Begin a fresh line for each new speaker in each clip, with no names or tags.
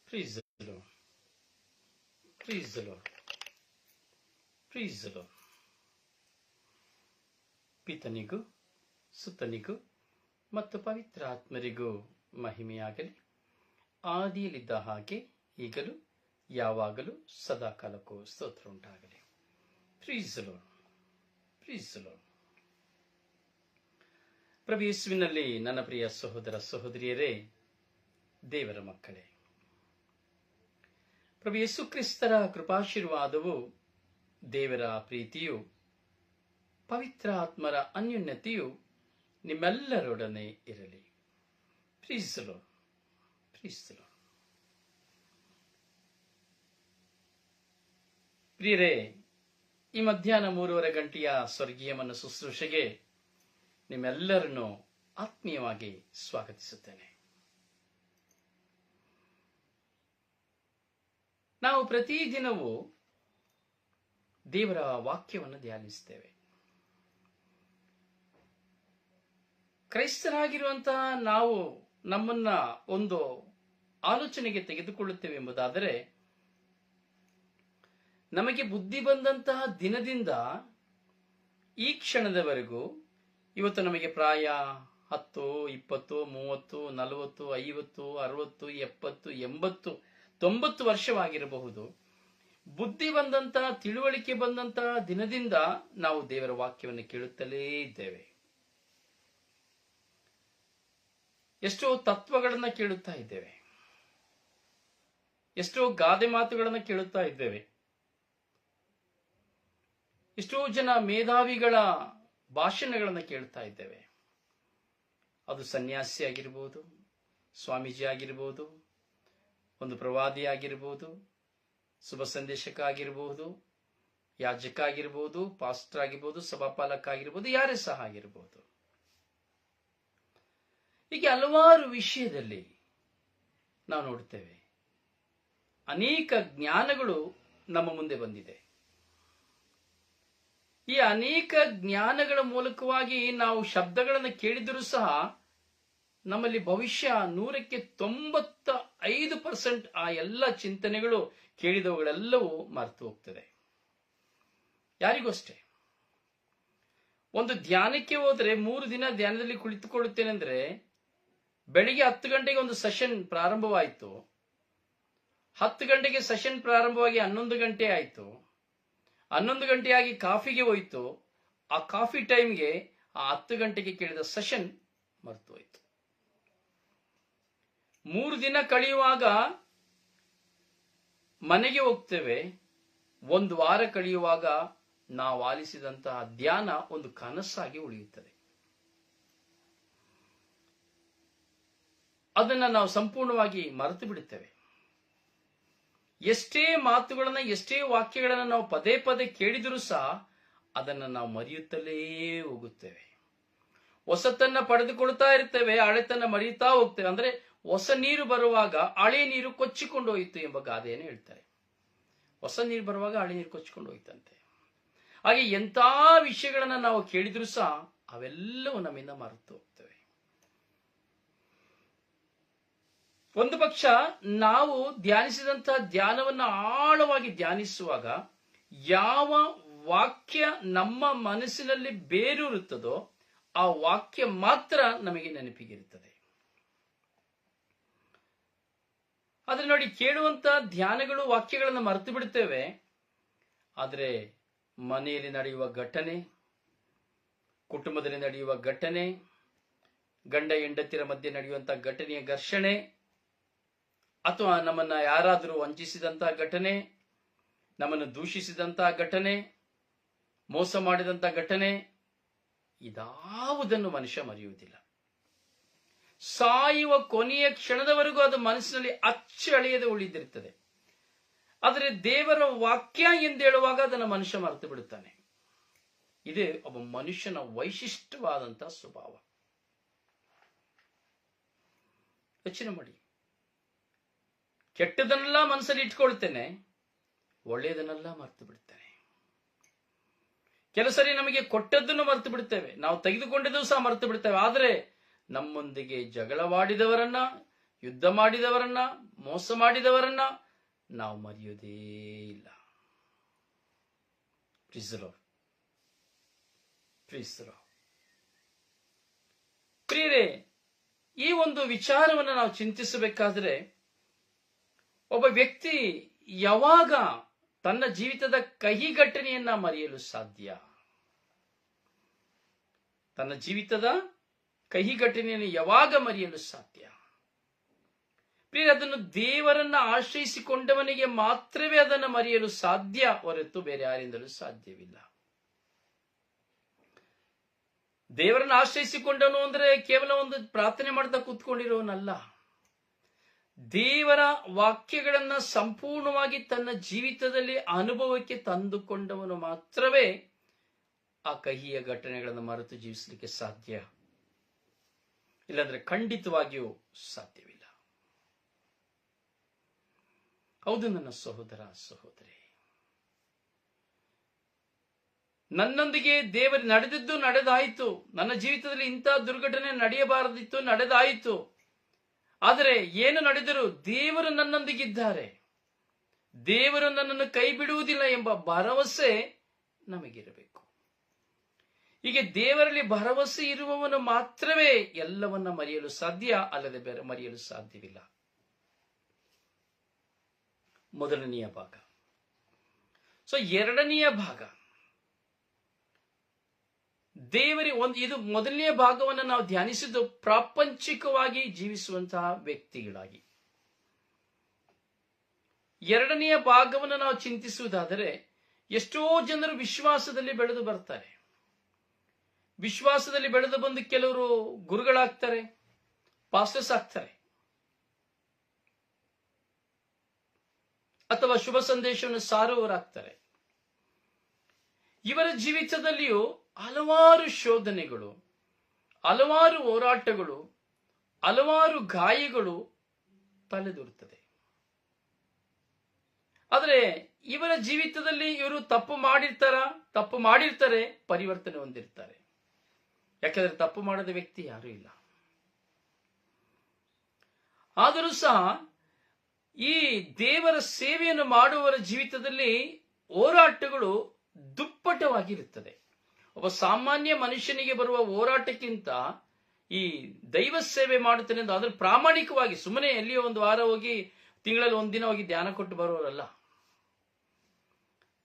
Praise the Lord. Praise the Lord. Praise the Lord. ಪಿತನಿಗೂ ಸುತನಿಗೂ ಮತ್ತು ಪವಿತ್ರ ಆತ್ಮರಿಗೂ ಮಹಿಮೆಯಾಗಲಿ. ಆದಿಯಲ್ಲಿದ್ದ ಹಾಗೆ ಈಗಲೂ ಯಾವಾಗಲೂ ಸದಾಕಾಲಕ್ಕೂ ಸ್ತೋತ್ರ ಉಂಟಾಗಲಿ. Praise the Lord. Praise the Lord. ಪ್ರಭು ಯೇಸುವಿನಲ್ಲಿ ನನ್ನ ಪ್ರಿಯ ಸಹೋದರ ಸಹೋದರಿಯರೇ, ದೇವರ ಮಕ್ಕಳೇ, ಪ್ರಭು ಯೇಸು ಕ್ರಿಸ್ತರ ಕೃಪಾಶೀರ್ವಾದವು, ದೇವರ ಪ್ರೀತಿಯು, ಪವಿತ್ರ ಆತ್ಮರ ಅನ್ಯೋನ್ಯತೆಯು ನಿಮ್ಮೆಲ್ಲರೊಡನೆ ಇರಲಿ. Praise the Lord. Praise the Lord. ಪ್ರಿಯರೇ, ಈ ಮಧ್ಯಾಹ್ನ 3:30 ಗಂಟೆಯ ಸ್ವರ್ಗೀಯ ಮನ ಶುಶ್ರೂಷೆಗೆ ನಿಮ್ಮೆಲ್ಲರನ್ನು ಆತ್ಮೀಯವಾಗಿ ಸ್ವಾಗತಿಸುತ್ತೇನೆ. ನಾವು ಪ್ರತಿದಿನವೂ ದೇವರ ವಾಕ್ಯವನ್ನು ಧ್ಯಾನಿಸ್ತೇವೆ. ಕ್ರೈಸ್ತರಾಗಿರುವಂತಹ ನಾವು ನಮ್ಮನ್ನ ಒಂದು ಆಲೋಚನೆಗೆ ತೆಗೆದುಕೊಳ್ಳುತ್ತೇವೆ ಎಂಬುದಾದರೆ, ನಮಗೆ ಬುದ್ಧಿ ಬಂದಂತಹ ದಿನದಿಂದ ಈ ಕ್ಷಣದವರೆಗೂ, ಇವತ್ತು ನಮಗೆ ಪ್ರಾಯ 10, 20, 30, 40, 50, 60, 70, 80, 90 ವರ್ಷವಾಗಿರಬಹುದು. ಬುದ್ಧಿ ಬಂದಂತಹ, ತಿಳುವಳಿಕೆ ಬಂದಂತಹ ದಿನದಿಂದ ನಾವು ದೇವರ ವಾಕ್ಯವನ್ನು ಕೇಳುತ್ತಲೇ ಇದ್ದೇವೆ. ಎಷ್ಟೋ ತತ್ವಗಳನ್ನ ಕೇಳುತ್ತಾ ಇದ್ದೇವೆ, ಎಷ್ಟೋ ಗಾದೆ ಮಾತುಗಳನ್ನ ಕೇಳುತ್ತಾ ಇದ್ದೇವೆ, ಎಷ್ಟೋ ಜನ ಮೇಧಾವಿಗಳ ಭಾಷಣಗಳನ್ನು ಕೇಳ್ತಾ ಇದ್ದೇವೆ. ಅದು ಸನ್ಯಾಸಿ ಆಗಿರ್ಬೋದು, ಸ್ವಾಮೀಜಿ ಆಗಿರ್ಬೋದು, ಒಂದು ಪ್ರವಾದಿ ಆಗಿರ್ಬೋದು, ಶುಭ ಸಂದೇಶಕ ಆಗಿರ್ಬೋದು, ಯಾಜಕ ಆಗಿರ್ಬೋದು, ಪಾಸ್ಟರ್ ಆಗಿರ್ಬೋದು, ಸಭಾಪಾಲಕ ಆಗಿರ್ಬೋದು, ಯಾರೇ ಸಹ ಆಗಿರ್ಬೋದು. ಹೀಗೆ ಹಲವಾರು ವಿಷಯದಲ್ಲಿ ನಾವು ನೋಡುತ್ತೇವೆ. ಅನೇಕ ಜ್ಞಾನಗಳು ನಮ್ಮ ಮುಂದೆ ಬಂದಿದೆ. ಈ ಅನೇಕ ಜ್ಞಾನಗಳ ಮೂಲಕವಾಗಿ ನಾವು ಶಬ್ದಗಳನ್ನು ಕೇಳಿದರೂ ಸಹ ನಮ್ಮಲ್ಲಿ ಭವಿಷ್ಯ 100ಕ್ಕೆ 95% ಆ ಎಲ್ಲ ಚಿಂತನೆಗಳು, ಕೇಳಿದವುಗಳೆಲ್ಲವೂ ಮರೆತು ಹೋಗ್ತದೆ. ಯಾರಿಗೂ ಅಷ್ಟೇ. ಒಂದು ಧ್ಯಾನಕ್ಕೆ ಹೋದ್ರೆ 3 ದಿನ ಧ್ಯಾನದಲ್ಲಿ ಕುಳಿತುಕೊಳ್ಳುತ್ತೇನೆ ಅಂದ್ರೆ, ಬೆಳಿಗ್ಗೆ 10 ಗಂಟೆಗೆ ಒಂದು ಸೆಷನ್ ಪ್ರಾರಂಭವಾಯಿತು, 10 ಗಂಟೆಗೆ ಸೆಷನ್ ಪ್ರಾರಂಭವಾಗಿ 11 ಗಂಟೆ ಆಯಿತು, 11 ಗಂಟೆಯಾಗಿ ಕಾಫಿಗೆ ಹೋಯಿತು, ಆ ಕಾಫಿ ಟೈಮ್ಗೆ ಆ 10 ಗಂಟೆಗೆ ಕೇಳಿದ ಸೆಷನ್ ಮರೆತು ಹೋಯಿತು. 3 ದಿನ ಕಳೆಯುವಾಗ ಮನೆಗೆ ಹೋಗ್ತೇವೆ, 1 ವಾರ ಕಳೆಯುವಾಗ ನಾವು ಆಲಿಸಿದಂತಹ ಧ್ಯಾನ ಒಂದು ಕನಸಾಗಿ ಉಳಿಯುತ್ತದೆ. ಅದನ್ನ ನಾವು ಸಂಪೂರ್ಣವಾಗಿ ಮರೆತು ಬಿಡುತ್ತೇವೆ. ಎಷ್ಟೇ ಮಾತುಗಳನ್ನ, ಎಷ್ಟೇ ವಾಕ್ಯಗಳನ್ನ ನಾವು ಪದೇ ಪದೇ ಕೇಳಿದರೂ ಸಹ ಅದನ್ನ ನಾವು ಮರೆಯುತ್ತಲೇ ಹೋಗುತ್ತೇವೆ. ಹೊಸತನ್ನ ಪಡೆದುಕೊಳ್ತಾ ಇರ್ತೇವೆ, ಹಳೆತನ್ನ ಮರೆಯುತ್ತಾ ಹೋಗ್ತೇವೆ. ಅಂದ್ರೆ ಹೊಸ ನೀರು ಬರುವಾಗ ಹಳೆ ನೀರು ಕೊಚ್ಚಿಕೊಂಡು ಹೋಯಿತು ಎಂಬ ಗಾದೆಯನ್ನು ಹೇಳ್ತಾರೆ. ಹೊಸ ನೀರು ಬರುವಾಗ ಹಳೆ ನೀರು ಕೊಚ್ಚಿಕೊಂಡು ಹೋಯ್ತಂತೆ. ಹಾಗೆ ಎಂಥ ವಿಷಯಗಳನ್ನ ನಾವು ಕೇಳಿದ್ರು ಸಹ ಅವೆಲ್ಲವೂ ನಮ್ಮಿಂದ ಮರೆತು ಹೋಗ್ತವೆ. ಒಂದು ಪಕ್ಷ ನಾವು ಧ್ಯಾನಿಸಿದಂತಹ ಧ್ಯಾನವನ್ನು ಆಳವಾಗಿ ಧ್ಯಾನಿಸುವಾಗ ಯಾವ ವಾಕ್ಯ ನಮ್ಮ ಮನಸ್ಸಿನಲ್ಲಿ ಬೇರೂರುತ್ತದೋ ಆ ವಾಕ್ಯ ಮಾತ್ರ ನಮಗೆ ನೆನಪಿಗಿರುತ್ತದೆ. ಆದ್ರೆ ನೋಡಿ, ಕೇಳುವಂತಹ ಧ್ಯಾನಗಳು, ವಾಕ್ಯಗಳನ್ನು ಮರೆತು ಬಿಡುತ್ತೇವೆ. ಆದರೆ ಮನೆಯಲ್ಲಿ ನಡೆಯುವ ಘಟನೆ, ಕುಟುಂಬದಲ್ಲಿ ನಡೆಯುವ ಘಟನೆ, ಗಂಡ ಹೆಂಡತಿಯರ ಮಧ್ಯೆ ನಡೆಯುವಂತಹ ಘಟನೆಯ ಘರ್ಷಣೆ, ಅಥವಾ ನಮ್ಮನ್ನ ಯಾರಾದರೂ ವಂಚಿಸಿದಂತಹ ಘಟನೆ, ನಮ್ಮನ್ನು ದೂಷಿಸಿದಂತಹ ಘಟನೆ, ಮೋಸ ಮಾಡಿದಂತಹ ಘಟನೆ, ಇದಾವುದನ್ನು ಮನುಷ್ಯ ಮರೆಯುವುದಿಲ್ಲ. ಸಾಯುವ ಕೊನೆಯ ಕ್ಷಣದವರೆಗೂ ಅದು ಮನಸ್ಸಿನಲ್ಲಿ ಅಚ್ಚಳಿಯದೆ ಉಳಿದಿರುತ್ತದೆ. ಆದರೆ ದೇವರ ವಾಕ್ಯ ಎಂದೇಳುವಾಗ ಅದನ್ನು ಮನುಷ್ಯ ಮರೆತು ಬಿಡುತ್ತಾನೆ. ಇದೇ ಒಬ್ಬ ಮನುಷ್ಯನ ವೈಶಿಷ್ಟ್ಯವಾದಂತಹ ಸ್ವಭಾವ. ಯೋಚನೆ ಮಾಡಿ, ಕೆಟ್ಟದನ್ನೆಲ್ಲ ಮನಸ್ಸಲ್ಲಿ ಇಟ್ಕೊಳ್ತೇನೆ, ಒಳ್ಳೆಯದನ್ನೆಲ್ಲ ಮರೆತು ಬಿಡ್ತೇನೆ. ಕೆಲವು ಸರಿ ನಮಗೆ ಕೊಟ್ಟದ್ದನ್ನು ಮರೆತು ಬಿಡ್ತೇವೆ, ನಾವು ತೆಗೆದುಕೊಂಡಿದ್ದು ಸಹ ಮರೆತು ಬಿಡ್ತೇವೆ. ಆದರೆ ನಮ್ಮೊಂದಿಗೆ ಜಗಳವಾಡಿದವರನ್ನ, ಯುದ್ಧ ಮಾಡಿದವರನ್ನ, ಮೋಸ ಮಾಡಿದವರನ್ನ ನಾವು ಮರೆಯೋದೇ ಇಲ್ಲ. ಪ್ರಿಯರೇ, ಈ ಒಂದು ವಿಚಾರವನ್ನು ನಾವು ಚಿಂತಿಸಬೇಕಾದ್ರೆ, ಒಬ್ಬ ವ್ಯಕ್ತಿ ಯಾವಾಗ ತನ್ನ ಜೀವಿತದ ಕಹಿ ಘಟನೆಯನ್ನ ಮರೆಯಲು ಸಾಧ್ಯ? ತನ್ನ ಜೀವಿತದ ಕಹಿ ಘಟನೆಯನ್ನು ಯಾವಾಗ ಮರೆಯಲು ಸಾಧ್ಯ? ಪ್ರಿಯರೇ, ಅದನ್ನು ದೇವರನ್ನ ಆಶ್ರಯಿಸಿಕೊಂಡವನಿಗೆ ಮಾತ್ರವೇ ಅದನ್ನು ಮರೆಯಲು ಸಾಧ್ಯ, ಹೊರತು ಬೇರೆ ಯಾರಿಂದಲೂ ಸಾಧ್ಯವಿಲ್ಲ. ದೇವರನ್ನ ಆಶ್ರಯಿಸಿಕೊಂಡವನು ಅಂದ್ರೆ ಕೇವಲ ಒಂದು ಪ್ರಾರ್ಥನೆ ಮಾಡ್ತಾ ಕೂತ್ಕೊಂಡಿರೋನಲ್ಲ. ದೇವರ ವಾಕ್ಯಗಳನ್ನ ಸಂಪೂರ್ಣವಾಗಿ ತನ್ನ ಜೀವಿತದಲ್ಲಿ ಅನುಭವಕ್ಕೆ ತಂದುಕೊಂಡವನು ಮಾತ್ರವೇ ಆ ಕಹಿಯ ಘಟನೆಗಳನ್ನು ಮರೆತು ಜೀವಿಸಲಿಕ್ಕೆ ಸಾಧ್ಯ. ಇಲ್ಲಾಂದ್ರೆ ಖಂಡಿತವಾಗಿಯೂ ಸಾಧ್ಯವಿಲ್ಲ. ಹೌದು ನನ್ನ ಸಹೋದರ, ಸಹೋದರಿ, ನನ್ನೊಂದಿಗೆ ದೇವರು ನಡೆದಿದ್ದು ನಡೆದಾಯಿತು. ನನ್ನ ಜೀವಿತದಲ್ಲಿ ಇಂತಹ ದುರ್ಘಟನೆ ನಡೆಯಬಾರದಿತ್ತು, ನಡೆದಾಯಿತು. ಆದರೆ ಏನು ನಡೆದರೂ ದೇವರು ನನ್ನೊಂದಿಗಿದ್ದಾರೆ, ದೇವರು ನನ್ನನ್ನು ಕೈ ಬಿಡುವುದಿಲ್ಲ ಎಂಬ ಭರವಸೆ ನಮಗಿರಬೇಕು. ಹೀಗೆ ದೇವರಲ್ಲಿ ಭರವಸೆ ಇರುವವನು ಮಾತ್ರವೇ ಎಲ್ಲವನ್ನ ಮರೆಯಲು ಸಾಧ್ಯ, ಅಲ್ಲದೆ ಬೇರೆ ಮರೆಯಲು ಸಾಧ್ಯವಿಲ್ಲ. ಮೊದಲನೆಯ ಭಾಗ. ಎರಡನೆಯ ಭಾಗ, ಇದು ಮೊದಲನೆಯ ಭಾಗವನ್ನು ನಾವು ಧ್ಯಾನಿಸಿದ್ದು ಪ್ರಾಪಂಚಿಕವಾಗಿ ಜೀವಿಸುವಂತಹ ವ್ಯಕ್ತಿಗಳಾಗಿ. ಎರಡನೆಯ ಭಾಗವನ್ನು ನಾವು ಚಿಂತಿಸುವುದಾದರೆ, ಎಷ್ಟೋ ಜನರು ವಿಶ್ವಾಸದಲ್ಲಿ ಬೆಳೆದು ಬರ್ತಾರೆ. ವಿಶ್ವಾಸದಲ್ಲಿ ಬೆಳೆದು ಬಂದು ಕೆಲವರು ಗುರುಗಳಾಗ್ತಾರೆ, ಪಾಸ್ಟರ್ಸ್ ಆಗ್ತಾರೆ, ಅಥವಾ ಶುಭ ಸಂದೇಶವನ್ನು ಸಾರುವವರಾಗ್ತಾರೆ. ಇವರ ಜೀವಿತದಲ್ಲಿಯೂ ಹಲವಾರು ಶೋಧನೆಗಳು, ಹಲವಾರು ಹೋರಾಟಗಳು, ಹಲವಾರು ಗಾಯಗಳು ತಲೆದೂರುತ್ತದೆ. ಆದರೆ ಇವರ ಜೀವಿತದಲ್ಲಿ ಇವರು ತಪ್ಪು ಮಾಡಿರ್ತಾರೆ, ಪರಿವರ್ತನೆ ಹೊಂದಿರ್ತಾರೆ. ಯಾಕಂದ್ರೆ ತಪ್ಪು ಮಾಡದ ವ್ಯಕ್ತಿ ಯಾರೂ ಇಲ್ಲ. ಆದರೂ ಸಹ ಈ ದೇವರ ಸೇವೆಯನ್ನು ಮಾಡುವವರ ಜೀವಿತದಲ್ಲಿ ಹೋರಾಟಗಳು ದುಪ್ಪಟವಾಗಿರುತ್ತದೆ. ಒಬ್ಬ ಸಾಮಾನ್ಯ ಮನುಷ್ಯನಿಗೆ ಬರುವ ಹೋರಾಟಕ್ಕಿಂತ ಈ ದೈವ ಸೇವೆ ಮಾಡುತ್ತೇನೆ ಅಂತ ಆದ್ರೆ ಪ್ರಾಮಾಣಿಕವಾಗಿ ಸುಮ್ಮನೆ ಎಲ್ಲಿಯೋ ಒಂದು ವಾರ ಹೋಗಿ, ತಿಂಗಳಲ್ಲಿ ಒಂದಿನ ಹೋಗಿ ಧ್ಯಾನ ಕೊಟ್ಟು ಬರುವವರಲ್ಲ.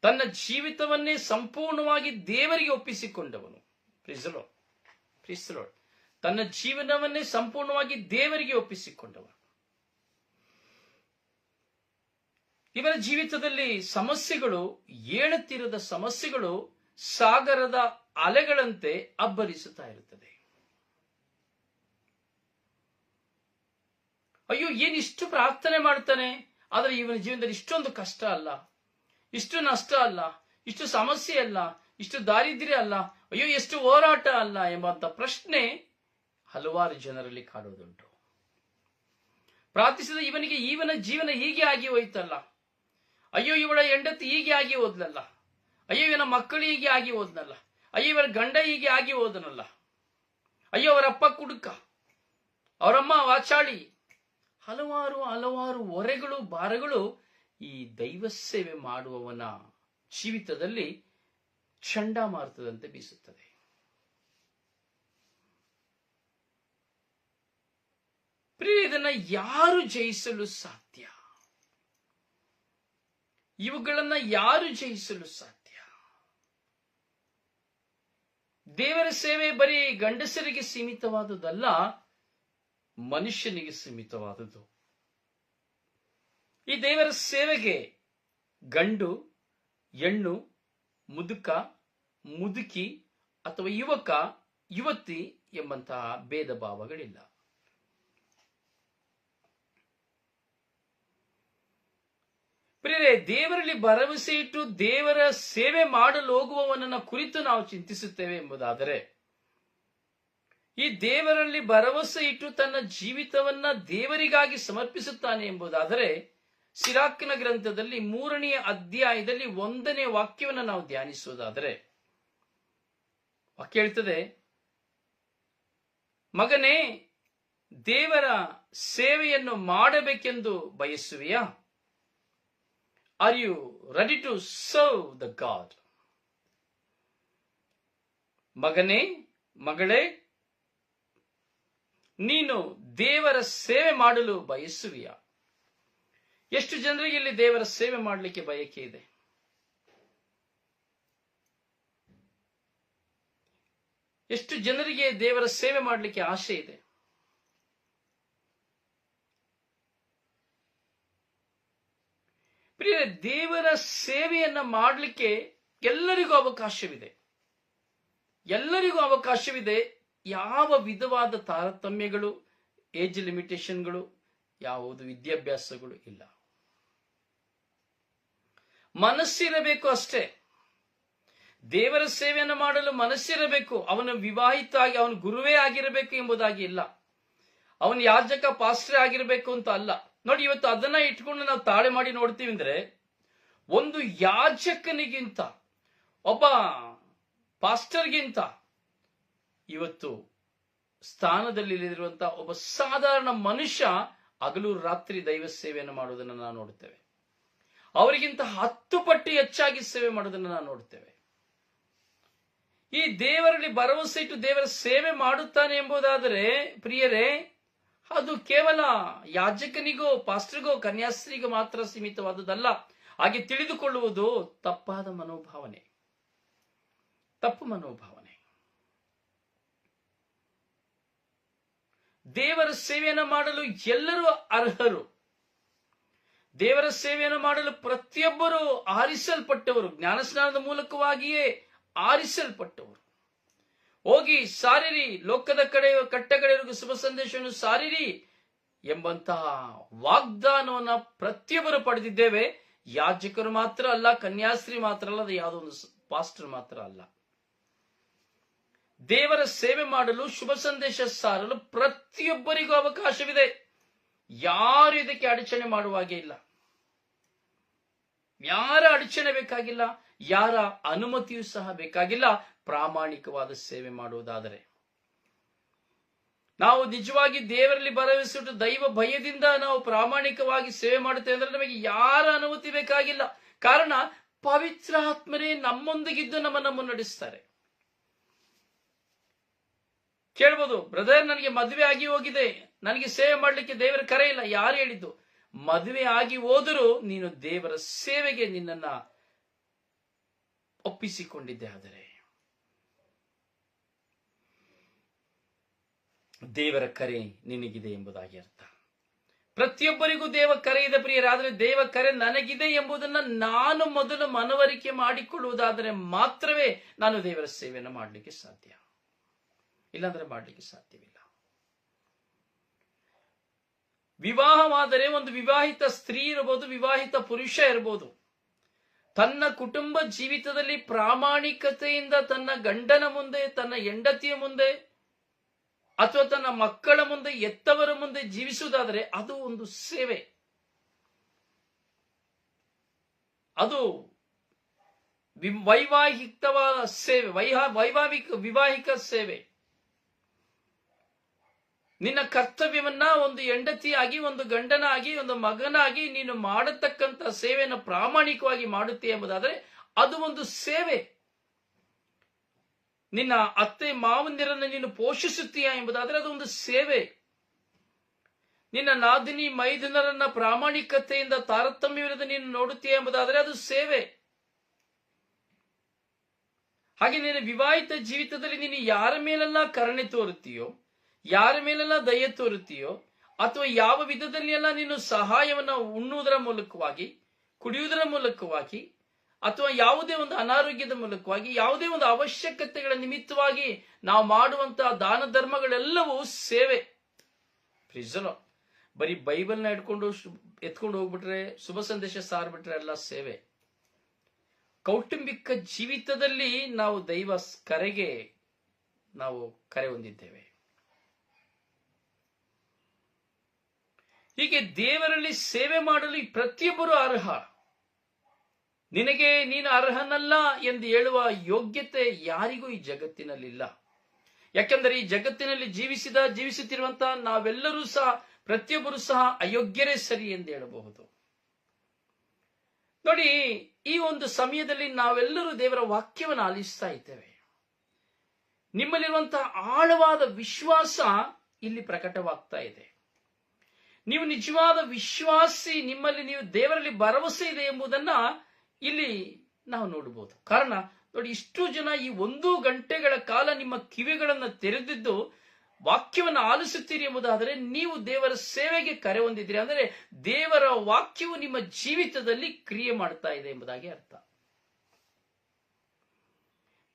ತನ್ನ ಜೀವಿತವನ್ನೇ ಸಂಪೂರ್ಣವಾಗಿ ದೇವರಿಗೆ ಒಪ್ಪಿಸಿಕೊಂಡವನು. ಪ್ರೀಸ್ ಲಾರ್ಡ್. ತನ್ನ ಜೀವನವನ್ನೇ ಸಂಪೂರ್ಣವಾಗಿ ದೇವರಿಗೆ ಒಪ್ಪಿಸಿಕೊಂಡವನು. ಇವರ ಜೀವಿತದಲ್ಲಿ ಸಮಸ್ಯೆಗಳು, ಏಳುತ್ತಿರದ ಸಮಸ್ಯೆಗಳು ಸಾಗರದ ಅಲೆಗಳಂತೆ ಅಬ್ಬರಿಸುತ್ತಾ ಇರುತ್ತದೆ. ಅಯ್ಯೋ, ಏನಿಷ್ಟು ಪ್ರಾರ್ಥನೆ ಮಾಡ್ತಾನೆ, ಆದರೆ ಇವನ ಜೀವನದಲ್ಲಿ ಇಷ್ಟೊಂದು ಕಷ್ಟ ಅಲ್ಲ, ಇಷ್ಟು ನಷ್ಟ ಅಲ್ಲ, ಇಷ್ಟು ಸಮಸ್ಯೆ ಅಲ್ಲ, ಇಷ್ಟು ದಾರಿದ್ರ್ಯ ಅಲ್ಲ, ಅಯ್ಯೋ ಎಷ್ಟು ಹೋರಾಟ ಅಲ್ಲ ಎಂಬಂತ ಪ್ರಶ್ನೆ ಹಲವಾರು ಜನರಲ್ಲಿ ಕಾಡುವುದುಂಟು. ಪ್ರಾರ್ಥಿಸಿದ ಇವನ ಜೀವನ ಹೀಗೆ ಆಗಿ ಹೋಯ್ತಲ್ಲ, ಅಯ್ಯೋ ಇವಳ ಹೆಂಡತಿ ಹೀಗೆ ಆಗಿ ಹೋದ್ಲಲ್ಲ, ಅಯ್ಯೋ ಇವನ ಮಕ್ಕಳು ಹೀಗೆ ಆಗಿ ಹೋದ್ನಲ್ಲ, ಅಯ್ಯೋ ಇವರ ಗಂಡ ಹೀಗೆ ಆಗಿ ಹೋದನಲ್ಲ, ಅಯ್ಯೋ ಅವರಪ್ಪ ಕುಡುಕ, ಅವರಮ್ಮ ವಾಚಾಳಿ. ಹಲವಾರು ಹೊರೆಗಳು, ಭಾರಗಳು ಈ ದೈವ ಸೇವೆ ಮಾಡುವವನ ಜೀವಿತದಲ್ಲಿ ಚಂಡಮಾರುತದಂತೆ ಬೀಸುತ್ತದೆ. ಪ್ರಿಯ, ಇದನ್ನ ಯಾರು ಜಯಿಸಲು ಸಾಧ್ಯ? ಇವುಗಳನ್ನ ಯಾರು ಜಯಿಸಲು ಸಾಧ್ಯ? ದೇವರ ಸೇವೆ ಬರೀ ಗಂಡಸರಿಗೆ ಸೀಮಿತವಾದುದಲ್ಲ, ಮನುಷ್ಯನಿಗೆ ಸೀಮಿತವಾದುದು. ಈ ದೇವರ ಸೇವೆಗೆ ಗಂಡು, ಹೆಣ್ಣು, ಮುದುಕ, ಮುದುಕಿ ಅಥವಾ ಯುವಕ, ಯುವತಿ ಎಂಬಂತಹ ಭೇದ ಭಾವಗಳಿಲ್ಲ. ಪ್ರಿಯರೇ, ದೇವರಲ್ಲಿ ಭರವಸೆ ಇಟ್ಟು ದೇವರ ಸೇವೆ ಮಾಡಲು ಹೋಗುವವನನ್ನ ಕುರಿತು ನಾವು ಚಿಂತಿಸುತ್ತೇವೆ ಎಂಬುದಾದರೆ, ಈ ದೇವರಲ್ಲಿ ಭರವಸೆ ಇಟ್ಟು ತನ್ನ ಜೀವಿತವನ್ನ ದೇವರಿಗಾಗಿ ಸಮರ್ಪಿಸುತ್ತಾನೆ ಎಂಬುದಾದರೆ, ಸಿರಾಕಿನ ಗ್ರಂಥದಲ್ಲಿ 3ನೇ ಅಧ್ಯಾಯದಲ್ಲಿ 1ನೇ ವಾಕ್ಯವನ್ನು ನಾವು ಧ್ಯಾನಿಸುವುದಾದರೆ, ವಾಕ್ಯ ಹೇಳ್ತದೆ, ಮಗನೇ, ದೇವರ ಸೇವೆಯನ್ನು ಮಾಡಬೇಕೆಂದು ಬಯಸುವಿಯಾ? Are you ready to serve the God? ಮಗನೇ, ಮಗಳೇ, ನೀನು ದೇವರ ಸೇವೆ ಮಾಡಲು ಬಯಸುವಿಯಾ? ಎಷ್ಟು ಜನರಿಗೆ ಇಲ್ಲಿ ದೇವರ ಸೇವೆ ಮಾಡಲಿಕ್ಕೆ ಬಯಕೆ ಇದೆ? ಎಷ್ಟು ಜನರಿಗೆ ದೇವರ ಸೇವೆ ಮಾಡಲಿಕ್ಕೆ ಆಸೆ ಇದೆ? ಪ್ರಿಯರೇ, ದೇವರ ಸೇವೆಯನ್ನ ಮಾಡಲಿಕ್ಕೆ ಎಲ್ಲರಿಗೂ ಅವಕಾಶವಿದೆ. ಎಲ್ಲರಿಗೂ ಅವಕಾಶವಿದೆ. ಯಾವ ವಿಧವಾದ ತಾರತಮ್ಯಗಳು, ಏಜ್ ಲಿಮಿಟೇಷನ್ಗಳು, ಯಾವುದು ವಿದ್ಯಾಭ್ಯಾಸಗಳು ಇಲ್ಲ. ಮನಸ್ಸಿರಬೇಕು ಅಷ್ಟೇ. ದೇವರ ಸೇವೆಯನ್ನು ಮಾಡಲು ಮನಸ್ಸಿರಬೇಕು. ಅವನ ವಿವಾಹಿತ ಆಗಿ ಅವನು ಗುರುವೇ ಆಗಿರಬೇಕು ಎಂಬುದಾಗಿ ಇಲ್ಲ. ಅವನು ಯಾಜಕ ಪಾಸ್ಟರ್ ಆಗಿರಬೇಕು ಅಂತ ಅಲ್ಲ. ನೋಡಿ, ಇವತ್ತು ಅದನ್ನ ಇಟ್ಕೊಂಡು ನಾವು ತಾಳೆ ಮಾಡಿ ನೋಡ್ತೀವಿ ಅಂದ್ರೆ, ಒಂದು ಯಾಜಕನಿಗಿಂತ, ಒಬ್ಬ ಪಾಸ್ಟರ್ಗಿಂತ ಇವತ್ತು ಸ್ಥಾನದಲ್ಲಿ ಒಬ್ಬ ಸಾಧಾರಣ ಮನುಷ್ಯ ಹಗಲು ರಾತ್ರಿ ದೈವ ಸೇವೆಯನ್ನು ಮಾಡುವುದನ್ನು ನಾವು ನೋಡುತ್ತೇವೆ. ಅವರಿಗಿಂತ 10 ಪಟ್ಟು ಹೆಚ್ಚಾಗಿ ಸೇವೆ ಮಾಡುವುದನ್ನು ನಾವು ನೋಡುತ್ತೇವೆ. ಈ ದೇವರಲ್ಲಿ ಭರವಸೆ ಇಟ್ಟು ದೇವರ ಸೇವೆ ಮಾಡುತ್ತಾನೆ ಎಂಬುದಾದರೆ ಪ್ರಿಯರೇ, ಅದು ಕೇವಲ ಯಾಜಕನಿಗೋ ಪಾಸ್ಟರ್ಗೋ ಕನ್ಯಾಸ್ತ್ರೀಗೋ ಮಾತ್ರ ಸೀಮಿತವಾದುದಲ್ಲ. ಹಾಗೆ ತಿಳಿದುಕೊಳ್ಳುವುದು ತಪ್ಪಾದ ಮನೋಭಾವನೆ, ತಪ್ಪು ಮನೋಭಾವನೆ. ದೇವರ ಸೇವೆಯನ್ನು ಮಾಡಲು ಎಲ್ಲರೂ ಅರ್ಹರು. ದೇವರ ಸೇವೆಯನ್ನು ಮಾಡಲು ಪ್ರತಿಯೊಬ್ಬರು ಆರಿಸಲ್ಪಟ್ಟವರು, ಜ್ಞಾನಸ್ನಾನದ ಮೂಲಕವಾಗಿಯೇ ಆರಿಸಲ್ಪಟ್ಟವರು. ಹೋಗಿ ಸಾರಿರಿ, ಲೋಕದ ಕಟ್ಟಕಡೆಯವರೆಗೂ ಶುಭ ಸಂದೇಶವನ್ನು ಸಾರಿರಿ ಎಂಬಂತಹ ವಾಗ್ದಾನವನ್ನ ಪ್ರತಿಯೊಬ್ಬರು ಪಡೆದಿದ್ದೇವೆ. ಯಾಜಕರು ಮಾತ್ರ ಅಲ್ಲ, ಕನ್ಯಾಸ್ತ್ರೀ ಮಾತ್ರ ಅಲ್ಲ, ಅದು ಯಾವುದೋ ಒಂದು ಪಾಸ್ಟರ್ ಮಾತ್ರ ಅಲ್ಲ. ದೇವರ ಸೇವೆ ಮಾಡಲು, ಶುಭ ಸಂದೇಶ ಸಾರಲು ಪ್ರತಿಯೊಬ್ಬರಿಗೂ ಅವಕಾಶವಿದೆ. ಯಾರು ಇದಕ್ಕೆ ಅಡಚಣೆ ಮಾಡುವ ಹಾಗೆ ಇಲ್ಲ. ಯಾರ ಅಡಚಣೆ ಬೇಕಾಗಿಲ್ಲ, ಯಾರ ಅನುಮತಿಯೂ ಸಹ ಬೇಕಾಗಿಲ್ಲ. ಪ್ರಾಮಾಣಿಕವಾದ ಸೇವೆ ಮಾಡುವುದಾದರೆ, ನಾವು ನಿಜವಾಗಿ ದೇವರಲ್ಲಿ ಭರವಸೆಟ್ಟು ದೈವ ಭಯದಿಂದ ನಾವು ಪ್ರಾಮಾಣಿಕವಾಗಿ ಸೇವೆ ಮಾಡುತ್ತೇವೆ ಅಂದ್ರೆ ನಮಗೆ ಯಾರ ಅನುಮತಿ ಬೇಕಾಗಿಲ್ಲ. ಕಾರಣ ಪವಿತ್ರಾತ್ಮರೇ ನಮ್ಮೊಂದಿಗಿದ್ದು ನಮ್ಮನ್ನು ಮುನ್ನಡೆಸ್ತಾರೆ. ಕೇಳ್ಬೋದು, ಬ್ರದರ್ ನನಗೆ ಮದುವೆ ಆಗಿ ಹೋಗಿದೆ, ನನಗೆ ಸೇವೆ ಮಾಡಲಿಕ್ಕೆ ದೇವರ ಕರೆ ಇಲ್ಲ. ಯಾರು ಹೇಳಿದ್ದು? ಮದುವೆ ಆಗಿ ಹೋದರೂ ನೀನು ದೇವರ ಸೇವೆಗೆ ನಿನ್ನನ್ನ ಒಪ್ಪಿಸಿಕೊಂಡಿದ್ದೆ ಆದರೆ ದೇವರ ಕರೆ ನಿನಗಿದೆ ಎಂಬುದಾಗಿ ಅರ್ಥ. ಪ್ರತಿಯೊಬ್ಬರಿಗೂ ದೇವ ಕರೆ ಇದೆ ಪ್ರಿಯರೇ. ಆದರೆ ದೇವ ಕರೆ ನನಗಿದೆ ಎಂಬುದನ್ನು ನಾನು ಮೊದಲು ಮನವರಿಕೆ ಮಾಡಿಕೊಳ್ಳುವುದಾದರೆ ಮಾತ್ರವೇ ನಾನು ದೇವರ ಸೇವೆಯನ್ನು ಮಾಡಲಿಕ್ಕೆ ಸಾಧ್ಯ. ಇಲ್ಲಾಂದ್ರೆ ಮಾಡಲಿಕ್ಕೆ ಸಾಧ್ಯವಿಲ್ಲ. ವಿವಾಹವಾದರೆ ಒಂದು ವಿವಾಹಿತ ಸ್ತ್ರೀ ಇರಬಹುದು, ವಿವಾಹಿತ ಪುರುಷ ಇರಬಹುದು, ತನ್ನ ಕುಟುಂಬ ಜೀವಿತದಲ್ಲಿ ಪ್ರಾಮಾಣಿಕತೆಯಿಂದ ತನ್ನ ಗಂಡನ ಮುಂದೆ, ತನ್ನ ಹೆಂಡತಿಯ ಮುಂದೆ ಅಥವಾ ತನ್ನ ಮಕ್ಕಳ ಮುಂದೆ, ಎತ್ತವರ ಮುಂದೆ ಜೀವಿಸುವುದಾದರೆ ಅದು ಒಂದು ಸೇವೆ. ಅದು ವೈವಾಹಿಕವಾದ ಸೇವೆ, ವಿವಾಹಿಕ ಸೇವೆ. ನಿನ್ನ ಕರ್ತವ್ಯವನ್ನ ಒಂದು ಹೆಂಡತಿಯಾಗಿ, ಒಂದು ಗಂಡನಾಗಿ, ಒಂದು ಮಗನಾಗಿ ನೀನು ಮಾಡತಕ್ಕಂತ ಸೇವೆಯನ್ನು ಪ್ರಾಮಾಣಿಕವಾಗಿ ಮಾಡುತ್ತೀಯ ಎಂಬುದಾದರೆ ಅದು ಒಂದು ಸೇವೆ. ನಿನ್ನ ಅತ್ತೆ ಮಾವಂದಿರನ್ನು ನೀನು ಪೋಷಿಸುತ್ತೀಯ ಎಂಬುದಾದರೆ ಅದು ಒಂದು ಸೇವೆ. ನಿನ್ನ ನಾದಿನಿ ಮೈದುನರನ್ನ ಪ್ರಾಮಾಣಿಕತೆಯಿಂದ ತಾರತಮ್ಯವಿಲ್ಲದೆ ನೀನು ನೋಡುತ್ತೀಯ ಎಂಬುದಾದರೆ ಅದು ಸೇವೆ. ಹಾಗೆ ನಿನ್ನ ವಿವಾಹಿತ ಜೀವಿತದಲ್ಲಿ ನೀನು ಯಾರ ಮೇಲೆಲ್ಲ ಕರುಣೆ ತೋರುತ್ತೀಯೋ, ಯಾರ ಮೇಲೆಲ್ಲ ದಯೆ ತೋರುತ್ತೀಯೋ, ಅಥವಾ ಯಾವ ವಿಧದಲ್ಲಿ ಎಲ್ಲ ನೀನು ಸಹಾಯವನ್ನ ಉಣ್ಣುವುದರ ಮೂಲಕವಾಗಿ, ಕುಡಿಯುವುದರ ಮೂಲಕವಾಗಿ, ಅಥವಾ ಯಾವುದೇ ಒಂದು ಅನಾರೋಗ್ಯದ ಮೂಲಕವಾಗಿ, ಯಾವುದೇ ಒಂದು ಅವಶ್ಯಕತೆಗಳ ನಿಮಿತ್ತವಾಗಿ ನಾವು ಮಾಡುವಂತಹ ದಾನ ಧರ್ಮಗಳೆಲ್ಲವೂ ಸೇವೆ. ಪ್ರಿಸಲೋ ಬರೀ ಬೈಬಲ್ನ ಎತ್ಕೊಂಡು ಹೋಗ್ಬಿಟ್ರೆ, ಶುಭ ಸಂದೇಶ ಸಾರ್ಬಿಟ್ರೆ ಎಲ್ಲ ಸೇವೆ. ಕೌಟುಂಬಿಕ ಜೀವಿತದಲ್ಲಿ ನಾವು ದೈವ ಕರೆಗೆ ನಾವು ಕರೆ ಹೊಂದಿದ್ದೇವೆ. ಹೀಗೆ ದೇವರಲ್ಲಿ ಸೇವೆ ಮಾಡಲು ಪ್ರತಿಯೊಬ್ಬರು ಅರ್ಹ. ನೀನು ಅರ್ಹನಲ್ಲ ಎಂದು ಹೇಳುವ ಯೋಗ್ಯತೆ ಯಾರಿಗೂ ಈ ಜಗತ್ತಿನಲ್ಲಿಲ್ಲ. ಯಾಕೆಂದರೆ ಈ ಜಗತ್ತಿನಲ್ಲಿ ಜೀವಿಸುತ್ತಿರುವಂತಹ ನಾವೆಲ್ಲರೂ ಸಹ ಪ್ರತಿಯೊಬ್ಬರು ಸಹ ಅಯೋಗ್ಯರೇ ಸರಿ ಎಂದು ಹೇಳಬಹುದು. ನೋಡಿ, ಈ ಒಂದು ಸಮಯದಲ್ಲಿ ನಾವೆಲ್ಲರೂ ದೇವರ ವಾಕ್ಯವನ್ನು ಆಲಿಸ್ತಾ ಇದ್ದೇವೆ. ನಿಮ್ಮಲ್ಲಿರುವಂತಹ ಆಳವಾದ ವಿಶ್ವಾಸ ಇಲ್ಲಿ ಪ್ರಕಟವಾಗ್ತಾ ಇದೆ. ನೀವು ನಿಜವಾದ ವಿಶ್ವಾಸಿ, ನಿಮ್ಮಲ್ಲಿ ನೀವು ದೇವರಲ್ಲಿ ಭರವಸೆ ಇದೆ ಎಂಬುದನ್ನ ಇಲ್ಲಿ ನಾವು ನೋಡಬಹುದು. ಕಾರಣ ನೋಡಿ, ಇಷ್ಟು ಜನ ಈ 1 ಗಂಟೆಗಳ ಕಾಲ ನಿಮ್ಮ ಕಿವಿಗಳನ್ನು ತೆರೆದಿದ್ದು ವಾಕ್ಯವನ್ನು ಆಲಿಸುತ್ತೀರಿ ಎಂಬುದಾದರೆ ನೀವು ದೇವರ ಸೇವೆಗೆ ಕರೆ ಹೊಂದಿದ್ದೀರಿ. ಅಂದರೆ ದೇವರ ವಾಕ್ಯವು ನಿಮ್ಮ ಜೀವಿತದಲ್ಲಿ ಕ್ರಿಯೆ ಮಾಡ್ತಾ ಇದೆ ಎಂಬುದಾಗಿ ಅರ್ಥ.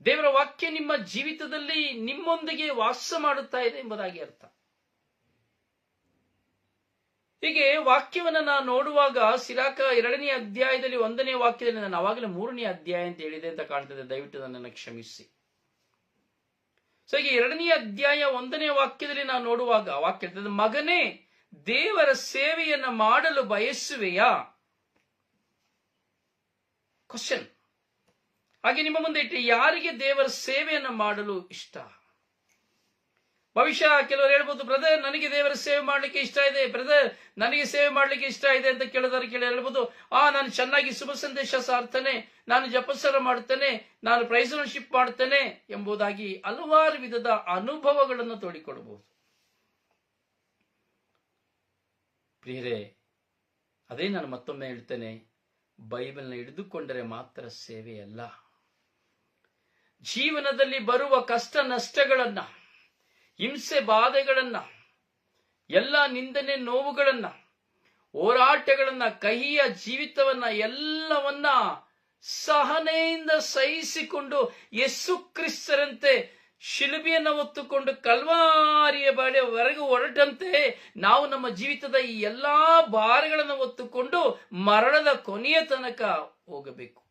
ದೇವರ ವಾಕ್ಯ ನಿಮ್ಮ ಜೀವಿತದಲ್ಲಿ ನಿಮ್ಮೊಂದಿಗೆ ವಾಸ ಮಾಡುತ್ತಾ ಇದೆ ಎಂಬುದಾಗಿ ಅರ್ಥ. ಹೀಗೆ ವಾಕ್ಯವನ್ನು ನಾನು ನೋಡುವಾಗ ಸಿರಾಕ 2ನೇ ಅಧ್ಯಾಯದಲ್ಲಿ 1ನೇ ವಾಕ್ಯದಲ್ಲಿ ನಾನು ಅವಾಗಲೇ 3ನೇ ಅಧ್ಯಾಯ ಅಂತ ಹೇಳಿದೆ ಅಂತ ಕಾಣ್ತದೆ. ದಯವಿಟ್ಟು ನನ್ನನ್ನು ಕ್ಷಮಿಸಿ. ಸೊ ಹೀಗೆ 2ನೇ ಅಧ್ಯಾಯ 1ನೇ ವಾಕ್ಯದಲ್ಲಿ ನಾವು ನೋಡುವಾಗ ವಾಕ್ಯ, ಮಗನೇ ದೇವರ ಸೇವೆಯನ್ನ ಮಾಡಲು ಬಯಸುವೆಯಾ? ಕ್ವಶನ್. ಹಾಗೆ ನಿಮ್ಮ ಮುಂದೆ ಇಟ್ಟು, ಯಾರಿಗೆ ದೇವರ ಸೇವೆಯನ್ನ ಮಾಡಲು ಇಷ್ಟ? ಭವಿಷ್ಯ ಕೆಲವರು ಹೇಳ್ಬೋದು, ಬ್ರದರ್ ನನಗೆ ದೇವರ ಸೇವೆ ಮಾಡ್ಲಿಕ್ಕೆ ಇಷ್ಟ ಇದೆ, ಬ್ರದರ್ ನನಗೆ ಸೇವೆ ಮಾಡ್ಲಿಕ್ಕೆ ಇಷ್ಟ ಇದೆ ಅಂತ ಕೇಳಿದವರು ಹೇಳ್ಬೋದು, ನಾನು ಚೆನ್ನಾಗಿ ಶುಭ ಸಂದೇಶ ಸಾರ್ತೇನೆ, ನಾನು ಜಪಸರ ಮಾಡ್ತೇನೆ, ನಾನು ಪ್ರೈಸನ್ಶಿಪ್ ಮಾಡ್ತೇನೆ ಎಂಬುದಾಗಿ ಹಲವಾರು ವಿಧದ ಅನುಭವಗಳನ್ನು ತೋಡಿಕೊಡಬಹುದು. ಪ್ರಿಯರೇ, ಅದೇ ನಾನು ಮತ್ತೊಮ್ಮೆ ಹೇಳ್ತೇನೆ, ಬೈಬಲ್ನ ಹಿಡಿದುಕೊಂಡರೆ ಮಾತ್ರ ಸೇವೆಯಲ್ಲ. ಜೀವನದಲ್ಲಿ ಬರುವ ಕಷ್ಟ ನಷ್ಟಗಳನ್ನ, ಹಿಂಸೆ ಬಾಧೆಗಳನ್ನ, ಎಲ್ಲ ನಿಂದನೆ ನೋವುಗಳನ್ನ, ಹೋರಾಟಗಳನ್ನ, ಕಹಿಯ ಜೀವಿತವನ್ನ ಎಲ್ಲವನ್ನ ಸಹನೆಯಿಂದ ಸಹಿಸಿಕೊಂಡು ಯೇಸು ಕ್ರಿಸ್ತರಂತೆ ಶಿಲುಬೆಯನ್ನು ಹೊತ್ತುಕೊಂಡು ಕಲ್ವಾರಿಯ ಬಳಿಯವರೆಗೂ ಹೊರಟಂತೆ ನಾವು ನಮ್ಮ ಜೀವಿತದ ಈ ಎಲ್ಲಾ ಭಾರಗಳನ್ನು ಹೊತ್ತುಕೊಂಡು ಮರಣದ ಕೊನೆಯ ತನಕ ಹೋಗಬೇಕು.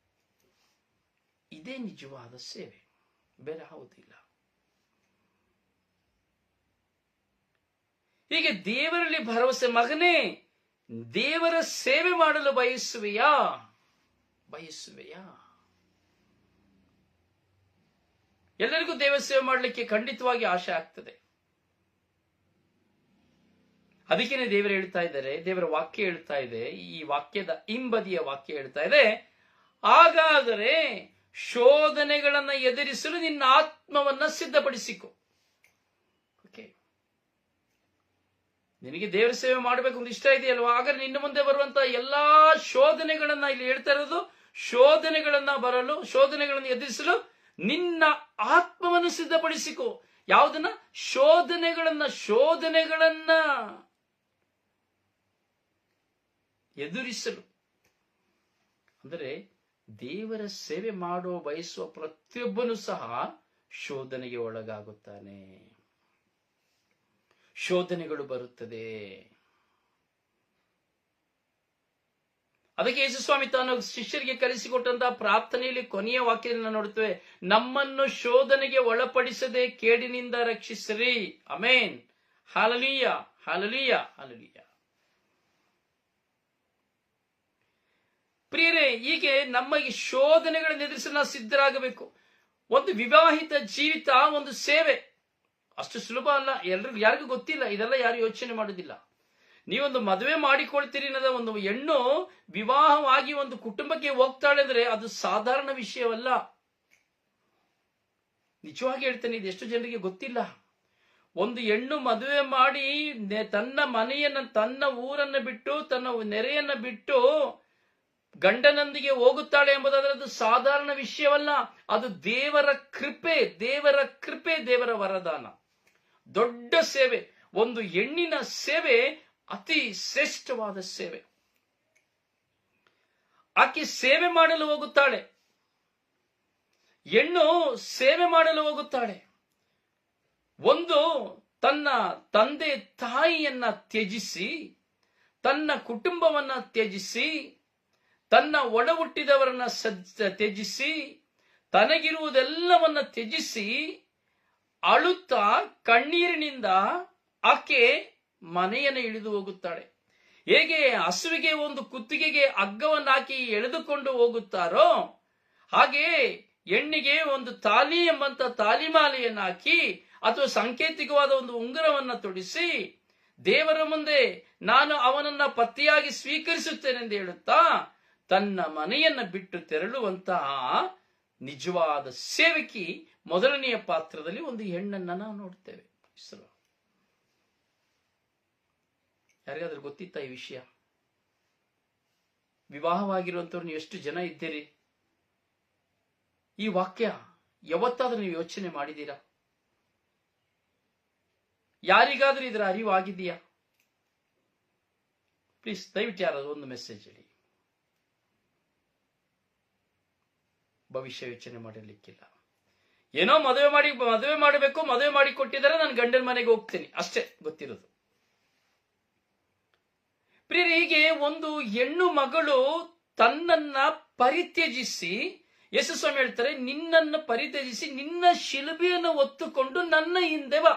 ಇದೇ ನಿಜವಾದ ಸೇವೆ, ಬೇರೆ ಯಾವುದಿಲ್ಲ. ಹೀಗೆ ದೇವರಲ್ಲಿ ಭರವಸೆ. ಮಗನೇ ದೇವರ ಸೇವೆ ಮಾಡಲು ಬಯಸುವೆಯಾ? ಎಲ್ಲರಿಗೂ ದೇವರ ಸೇವೆ ಮಾಡಲಿಕ್ಕೆ ಖಂಡಿತವಾಗಿ ಆಶೆ ಆಗ್ತದೆ. ಅದಕ್ಕೇನೆ ದೇವರು ಹೇಳ್ತಾ ಇದ್ದಾರೆ, ದೇವರ ವಾಕ್ಯ ಹೇಳ್ತಾ ಇದೆ, ಈ ವಾಕ್ಯದ ಹಿಂಬದಿಯ ವಾಕ್ಯ ಹೇಳ್ತಾ ಇದೆ, ಹಾಗಾದರೆ ಶೋಧನೆಗಳನ್ನ ಎದುರಿಸಲು ನಿನ್ನ ಆತ್ಮವನ್ನ ಸಿದ್ಧಪಡಿಸಿಕೊ. ಓಕೆ, ನಿನಗೆ ದೇವರ ಸೇವೆ ಮಾಡಬೇಕು ಅಂತ ಇಷ್ಟ ಇದೆಯಲ್ವಾ? ಹಾಗಾದ್ರೆ ನಿನ್ನ ಮುಂದೆ ಬರುವಂತಹ ಎಲ್ಲಾ ಶೋಧನೆಗಳನ್ನ, ಇಲ್ಲಿ ಹೇಳ್ತಾ ಇರೋದು ಶೋಧನೆಗಳನ್ನು ಎದುರಿಸಲು ನಿನ್ನ ಆತ್ಮವನ್ನು ಸಿದ್ಧಪಡಿಸಿಕೊ. ಯಾವುದನ್ನ? ಶೋಧನೆಗಳನ್ನ ಎದುರಿಸಲು. ಅಂದರೆ ದೇವರ ಸೇವೆ ಮಾಡೋ ಬಯಸುವ ಪ್ರತಿಯೊಬ್ಬನು ಸಹ ಶೋಧನೆಗೆ ಒಳಗಾಗುತ್ತಾನೆ. ಶೋಧನೆಗಳು ಬರುತ್ತದೆ. ಅದಕ್ಕೆ ಯೇಸುಸ್ವಾಮಿ ತಾನು ಶಿಷ್ಯರಿಗೆ ಕಲಿಸಿಕೊಟ್ಟಂತಹ ಪ್ರಾರ್ಥನೆಯಲ್ಲಿ ಕೊನೆಯ ವಾಕ್ಯದಿಂದ ನೋಡುತ್ತೇವೆ, ನಮ್ಮನ್ನು ಶೋಧನೆಗೆ ಒಳಪಡಿಸದೆ ಕೇಡಿನಿಂದ ರಕ್ಷಿಸಿರಿ. ಆಮೆನ್. Hallelujah, hallelujah, hallelujah. ಪ್ರಿಯರೇ, ಹೀಗೆ ನಮಗೆ ಶೋಧನೆಗಳನ್ನು ಎದುರಿಸಲು ನಾವು ಸಿದ್ಧರಾಗಬೇಕು. ಒಂದು ವಿವಾಹಿತ ಜೀವಿತ, ಒಂದು ಸೇವೆ ಅಷ್ಟು ಸುಲಭ ಅಲ್ಲ. ಯಾರಿಗೂ ಗೊತ್ತಿಲ್ಲ, ಇದೆಲ್ಲ ಯಾರು ಯೋಚನೆ ಮಾಡುವುದಿಲ್ಲ. ನೀವೊಂದು ಮದುವೆ ಮಾಡಿಕೊಳ್ತೀರಿ ಅನ್ನೋದ, ಒಂದು ಹೆಣ್ಣು ವಿವಾಹವಾಗಿ ಒಂದು ಕುಟುಂಬಕ್ಕೆ ಹೋಗ್ತಾಳೆ ಅಂದ್ರೆ ಅದು ಸಾಧಾರಣ ವಿಷಯವಲ್ಲ. ನಿಜವಾಗಿ ಹೇಳ್ತೇನೆ, ಇದು ಎಷ್ಟು ಜನರಿಗೆ ಗೊತ್ತಿಲ್ಲ. ಒಂದು ಹೆಣ್ಣು ಮದುವೆ ಮಾಡಿ ತನ್ನ ಮನೆಯನ್ನ, ತನ್ನ ಊರನ್ನ ಬಿಟ್ಟು, ತನ್ನ ನೆರೆಯನ್ನ ಬಿಟ್ಟು ಗಂಡನೊಂದಿಗೆ ಹೋಗುತ್ತಾಳೆ ಎಂಬುದಾದ್ರೆ ಅದು ಸಾಧಾರಣ ವಿಷಯವಲ್ಲ. ಅದು ದೇವರ ಕೃಪೆ, ದೇವರ ವರದಾನ, ದೊಡ್ಡ ಸೇವೆ. ಒಂದು ಹೆಣ್ಣಿನ ಸೇವೆ ಅತಿ ಶ್ರೇಷ್ಠವಾದ ಸೇವೆ. ಆಕೆ ಸೇವೆ ಮಾಡಲು ಹೋಗುತ್ತಾಳೆ, ಹೆಣ್ಣು ಸೇವೆ ಮಾಡಲು ಹೋಗುತ್ತಾಳೆ. ಒಂದು ತನ್ನ ತಂದೆ ತಾಯಿಯನ್ನ ತ್ಯಜಿಸಿ, ತನ್ನ ಕುಟುಂಬವನ್ನ ತ್ಯಜಿಸಿ, ತನ್ನ ಒಡ ಹುಟ್ಟಿದವರನ್ನ ತ್ಯಜಿಸಿ, ತನಗಿರುವುದೆಲ್ಲವನ್ನ ತ್ಯಜಿಸಿ, ಅಳುತ್ತಾ ಕಣ್ಣೀರಿನಿಂದ ಆಕೆ ಮನೆಯನ್ನು ಇಳಿದು ಹೋಗುತ್ತಾಳೆ. ಹೇಗೆ ಹಸುವಿಗೆ ಒಂದು ಕುತ್ತಿಗೆಗೆ ಹಗ್ಗವನ್ನು ಹಾಕಿ ಎಳೆದುಕೊಂಡು ಹೋಗುತ್ತಾರೋ, ಹಾಗೆ ಹೆಣ್ಣಿಗೆ ಒಂದು ತಾಲಿ ಎಂಬಂತ ತಾಲಿಮಾಲೆಯನ್ನು ಹಾಕಿ ಅಥವಾ ಸಾಂಕೇತಿಕವಾದ ಒಂದು ಉಂಗುರವನ್ನ ತೊಡಿಸಿ ದೇವರ ಮುಂದೆ ನಾನು ಅವನನ್ನ ಪತಿಯಾಗಿ ಸ್ವೀಕರಿಸುತ್ತೇನೆಂದು ಹೇಳುತ್ತಾ ತನ್ನ ಮನೆಯನ್ನ ಬಿಟ್ಟು ತೆರಳುವಂತಹ ನಿಜವಾದ ಸೇವಕಿ ಮೊದಲನೆಯ ಪಾತ್ರದಲ್ಲಿ ಒಂದು ಹೆಣ್ಣನ್ನ ನಾವು ನೋಡ್ತೇವೆ. ಯಾರಿಗಾದ್ರೂ ಗೊತ್ತಿತ್ತಾ ಈ ವಿಷಯ? ವಿವಾಹವಾಗಿರುವಂತವ್ರು ನೀವು ಎಷ್ಟು ಜನ ಇದ್ದೀರಿ? ಈ ವಾಕ್ಯ ಯಾವತ್ತಾದ್ರೂ ನೀವು ಯೋಚನೆ ಮಾಡಿದ್ದೀರಾ? ಯಾರಿಗಾದ್ರೂ ಇದರ ಅರಿವು ಆಗಿದೆಯಾ? ಪ್ಲೀಸ್ ದಯವಿಟ್ಟು ಯಾರಾದ್ರೂ ಒಂದು ಮೆಸೇಜ್ ಹೇಳಿ. ಭವಿಷ್ಯ ಯೋಚನೆ ಮಾಡಿರ್ಲಿಕ್ಕಿಲ್ಲ. ಏನೋ ಮದುವೆ ಮಾಡಬೇಕು, ಮದುವೆ ಮಾಡಿ ಕೊಟ್ಟಿದ್ದಾರೆ, ನಾನು ಗಂಡನ ಮನೆಗೆ ಹೋಗ್ತೀನಿ ಅಷ್ಟೇ ಗೊತ್ತಿರೋದು. ಪ್ರಿಯರೇ, ಹೀಗೆ ಒಂದು ಹೆಣ್ಣು ಮಗಳು ತನ್ನನ್ನ ಪರಿತ್ಯಜಿಸಿ, ಯೇಸು ಸ್ವಾಮಿ ಹೇಳ್ತಾರೆ, ನಿನ್ನನ್ನು ಪರಿತ್ಯಜಿಸಿ ನಿನ್ನ ಶಿಲುಬೆಯನ್ನು ಹೊತ್ತುಕೊಂಡು ನನ್ನ ಹಿಂದೆ ಬಾ.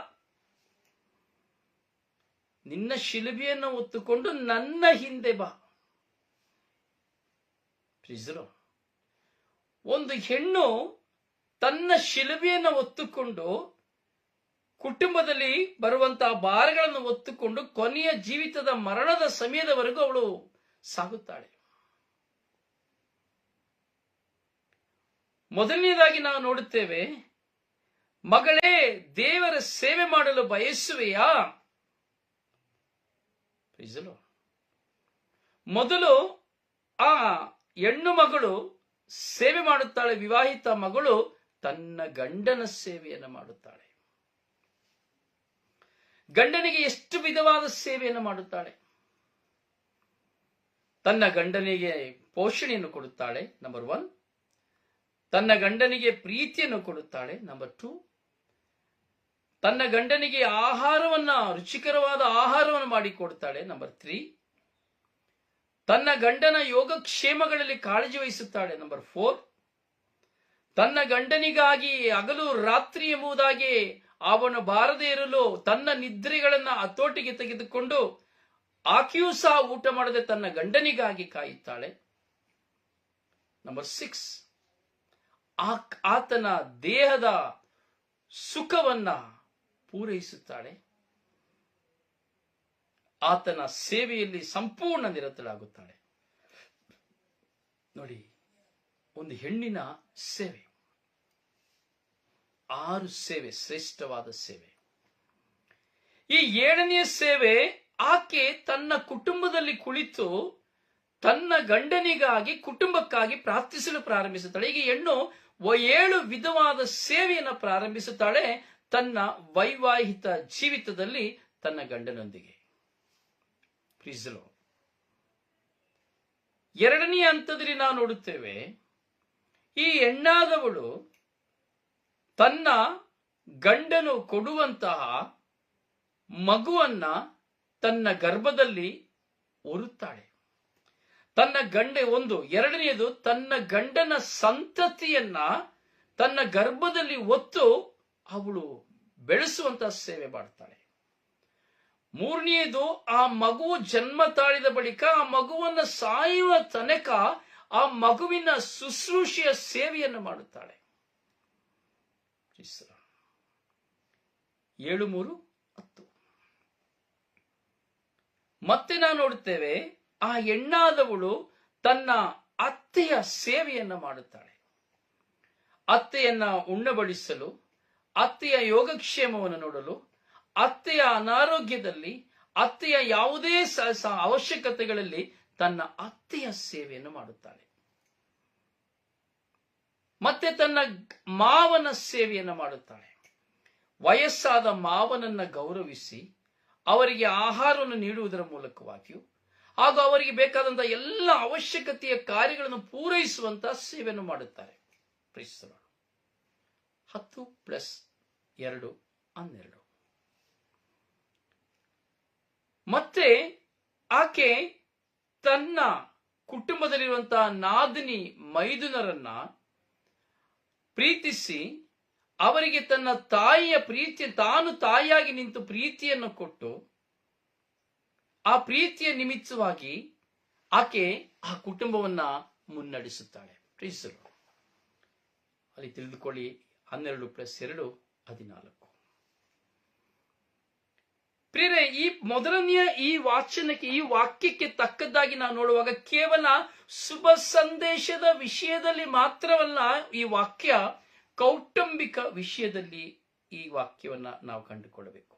ನಿನ್ನ ಶಿಲುಬೆಯನ್ನು ಹೊತ್ತುಕೊಂಡು ನನ್ನ ಹಿಂದೆ ಬಾ. ಒಂದು ಹೆಣ್ಣು ತನ್ನ ಶಿಲುಬೆಯನ್ನು ಹೊತ್ತುಕೊಂಡು ಕುಟುಂಬದಲ್ಲಿ ಬರುವಂತಹ ಭಾರಗಳನ್ನು ಹೊತ್ತುಕೊಂಡು ಕೊನೆಯ ಜೀವಿತದ ಮರಣದ ಸಮಯದವರೆಗೂ ಅವಳು ಸಾಗುತ್ತಾಳೆ. ಮೊದಲನೇದಾಗಿ ನಾವು ನೋಡುತ್ತೇವೆ, ಮಗಳೇ ದೇವರ ಸೇವೆ ಮಾಡಲು ಬಯಸುವೆಯಾ? ಮೊದಲು ಆ ಹೆಣ್ಣು ಮಗಳು ಸೇವೆ ಮಾಡುತ್ತಾಳೆ. ವಿವಾಹಿತ ಮಗಳು ತನ್ನ ಗಂಡನ ಸೇವೆಯನ್ನು ಮಾಡುತ್ತಾಳೆ. ಗಂಡನಿಗೆ ಎಷ್ಟು ವಿಧವಾದ ಸೇವೆಯನ್ನು ಮಾಡುತ್ತಾಳೆ. ತನ್ನ ಗಂಡನಿಗೆ ಪೋಷಣೆಯನ್ನು ಕೊಡುತ್ತಾಳೆ, ನಂಬರ್ 1. ತನ್ನ ಗಂಡನಿಗೆ ಪ್ರೀತಿಯನ್ನು ಕೊಡುತ್ತಾಳೆ, ನಂಬರ್ 2. ತನ್ನ ಗಂಡನಿಗೆ ರುಚಿಕರವಾದ ಆಹಾರವನ್ನು ಮಾಡಿಕೊಡುತ್ತಾಳೆ, ನಂಬರ್ 3. ತನ್ನ ಗಂಡನ ಯೋಗಕ್ಷೇಮಗಳಲ್ಲಿ ಕಾಳಜಿ ವಹಿಸುತ್ತಾಳೆ, ನಂಬರ್ 4. ತನ್ನ ಗಂಡನಿಗಾಗಿ ಹಗಲು ರಾತ್ರಿ ಎಂಬುದಾಗಿ ಅವನು ಬಾರದೇ ಇರಲು ತನ್ನ ನಿದ್ರೆಗಳನ್ನ ಹತೋಟಿಗೆ ತೆಗೆದುಕೊಂಡು ಆಕೆಯೂ ಸಹ ಊಟ ಮಾಡದೆ ತನ್ನ ಗಂಡನಿಗಾಗಿ ಕಾಯುತ್ತಾಳೆ, ನಂಬರ್ 6. ಆತನ ದೇಹದ ಸುಖವನ್ನ ಪೂರೈಸುತ್ತಾಳೆ. ಆತನ ಸೇವೆಯಲ್ಲಿ ಸಂಪೂರ್ಣ ನಿರತಳಾಗುತ್ತಾಳೆ. ನೋಡಿ, ಒಂದು ಹೆಣ್ಣಿನ ಸೇವೆ, 6 ಸೇವೆ, ಶ್ರೇಷ್ಠವಾದ ಸೇವೆ. ಈ 7ನೇ ಸೇವೆ, ಆಕೆ ತನ್ನ ಕುಟುಂಬದಲ್ಲಿ ಕುಳಿತು ತನ್ನ ಗಂಡನಿಗಾಗಿ ಕುಟುಂಬಕ್ಕಾಗಿ ಪ್ರಾರ್ಥಿಸಲು ಪ್ರಾರಂಭಿಸುತ್ತಾಳೆ. ಈಗ ಹೆಣ್ಣು 7 ವಿಧವಾದ ಸೇವೆಯನ್ನು ಪ್ರಾರಂಭಿಸುತ್ತಾಳೆ ತನ್ನ ವೈವಾಹಿಕ ಜೀವಿತದಲ್ಲಿ ತನ್ನ ಗಂಡನೊಂದಿಗೆ. ಎರಡನೇ ಹಂತದಲ್ಲಿ ನಾವು ನೋಡುತ್ತೇವೆ, ಈ ಹೆಣ್ಣಾದವಳು ತನ್ನ ಗಂಡನು ಕೊಡುವಂತಹ ಮಗುವನ್ನ ತನ್ನ ಗರ್ಭದಲ್ಲಿ ಹೊರುತ್ತಾಳೆ. ತನ್ನ ಎರಡನೆಯದು ತನ್ನ ಗಂಡನ ಸಂತತಿಯನ್ನ ತನ್ನ ಗರ್ಭದಲ್ಲಿ ಹೊತ್ತು ಅವಳು ಬೆಳೆಸುವಂತಹ ಸೇವೆ ಮಾಡ್ತಾಳೆ. ಮೂರನೆಯದು, ಆ ಮಗುವು ಜನ್ಮ ತಾಳಿದ ಬಳಿಕ ಆ ಮಗುವನ್ನು ಸಾಯುವ ತನಕ ಆ ಮಗುವಿನ ಶುಶ್ರೂಷೆಯ ಸೇವೆಯನ್ನು ಮಾಡುತ್ತಾಳೆ. 7:3-10. ಮತ್ತೆ ನಾವು ನೋಡುತ್ತೇವೆ, ಆ ಹೆಣ್ಣಾದವಳು ತನ್ನ ಅತ್ತೆಯ ಸೇವೆಯನ್ನ ಮಾಡುತ್ತಾಳೆ. ಅತ್ತೆಯನ್ನ ಉಣ್ಣಬಡಿಸಲು, ಅತ್ತೆಯ ಯೋಗಕ್ಷೇಮವನ್ನು ನೋಡಲು, ಅತ್ತೆಯ ಅನಾರೋಗ್ಯದಲ್ಲಿ, ಅತ್ತೆಯ ಯಾವುದೇ ಅವಶ್ಯಕತೆಗಳಲ್ಲಿ ತನ್ನ ಅತ್ತೆಯ ಸೇವೆಯನ್ನು ಮಾಡುತ್ತಾಳೆ. ಮತ್ತೆ ತನ್ನ ಮಾವನ ಸೇವೆಯನ್ನು ಮಾಡುತ್ತಾಳೆ. ವಯಸ್ಸಾದ ಮಾವನನ್ನ ಗೌರವಿಸಿ ಅವರಿಗೆ ಆಹಾರವನ್ನು ನೀಡುವುದರ ಮೂಲಕವಾಗಿಯೂ ಹಾಗೂ ಅವರಿಗೆ ಬೇಕಾದಂತಹ ಎಲ್ಲ ಅವಶ್ಯಕತೆಯ ಕಾರ್ಯಗಳನ್ನು ಪೂರೈಸುವಂತಹ ಸೇವೆಯನ್ನು ಮಾಡುತ್ತಾರೆ. 10+2 12. ಮತ್ತೆ ಆಕೆ ತನ್ನ ಕುಟುಂಬದಲ್ಲಿರುವಂತಹ ನಾದಿನಿ ಮೈದುನರನ್ನ ಪ್ರೀತಿಸಿ ಅವರಿಗೆ ತನ್ನ ತಾಯಿಯ ಪ್ರೀತಿ, ತಾನು ತಾಯಿಯಾಗಿ ನಿಂತು ಪ್ರೀತಿಯನ್ನು ಕೊಟ್ಟು ಆ ಪ್ರೀತಿಯ ನಿಮಿತ್ತವಾಗಿ ಆಕೆ ಆ ಕುಟುಂಬವನ್ನ ಮುನ್ನಡೆಸುತ್ತಾಳೆ. ಅಲ್ಲಿ ತಿಳಿದುಕೊಳ್ಳಿ, 12+2 14. ಪ್ರಿಯರೇ, ಈ ಮೊದಲನೆಯ ಈ ವಾಚನಕ್ಕೆ, ಈ ವಾಕ್ಯಕ್ಕೆ ತಕ್ಕದ್ದಾಗಿ ನಾವು ನೋಡುವಾಗ ಕೇವಲ ಶುಭ ಸಂದೇಶದ ವಿಷಯದಲ್ಲಿ ಮಾತ್ರವಲ್ಲ ಈ ವಾಕ್ಯ, ಕೌಟುಂಬಿಕ ವಿಷಯದಲ್ಲಿ ಈ ವಾಕ್ಯವನ್ನ ನಾವು ಕಂಡುಕೊಳ್ಳಬೇಕು.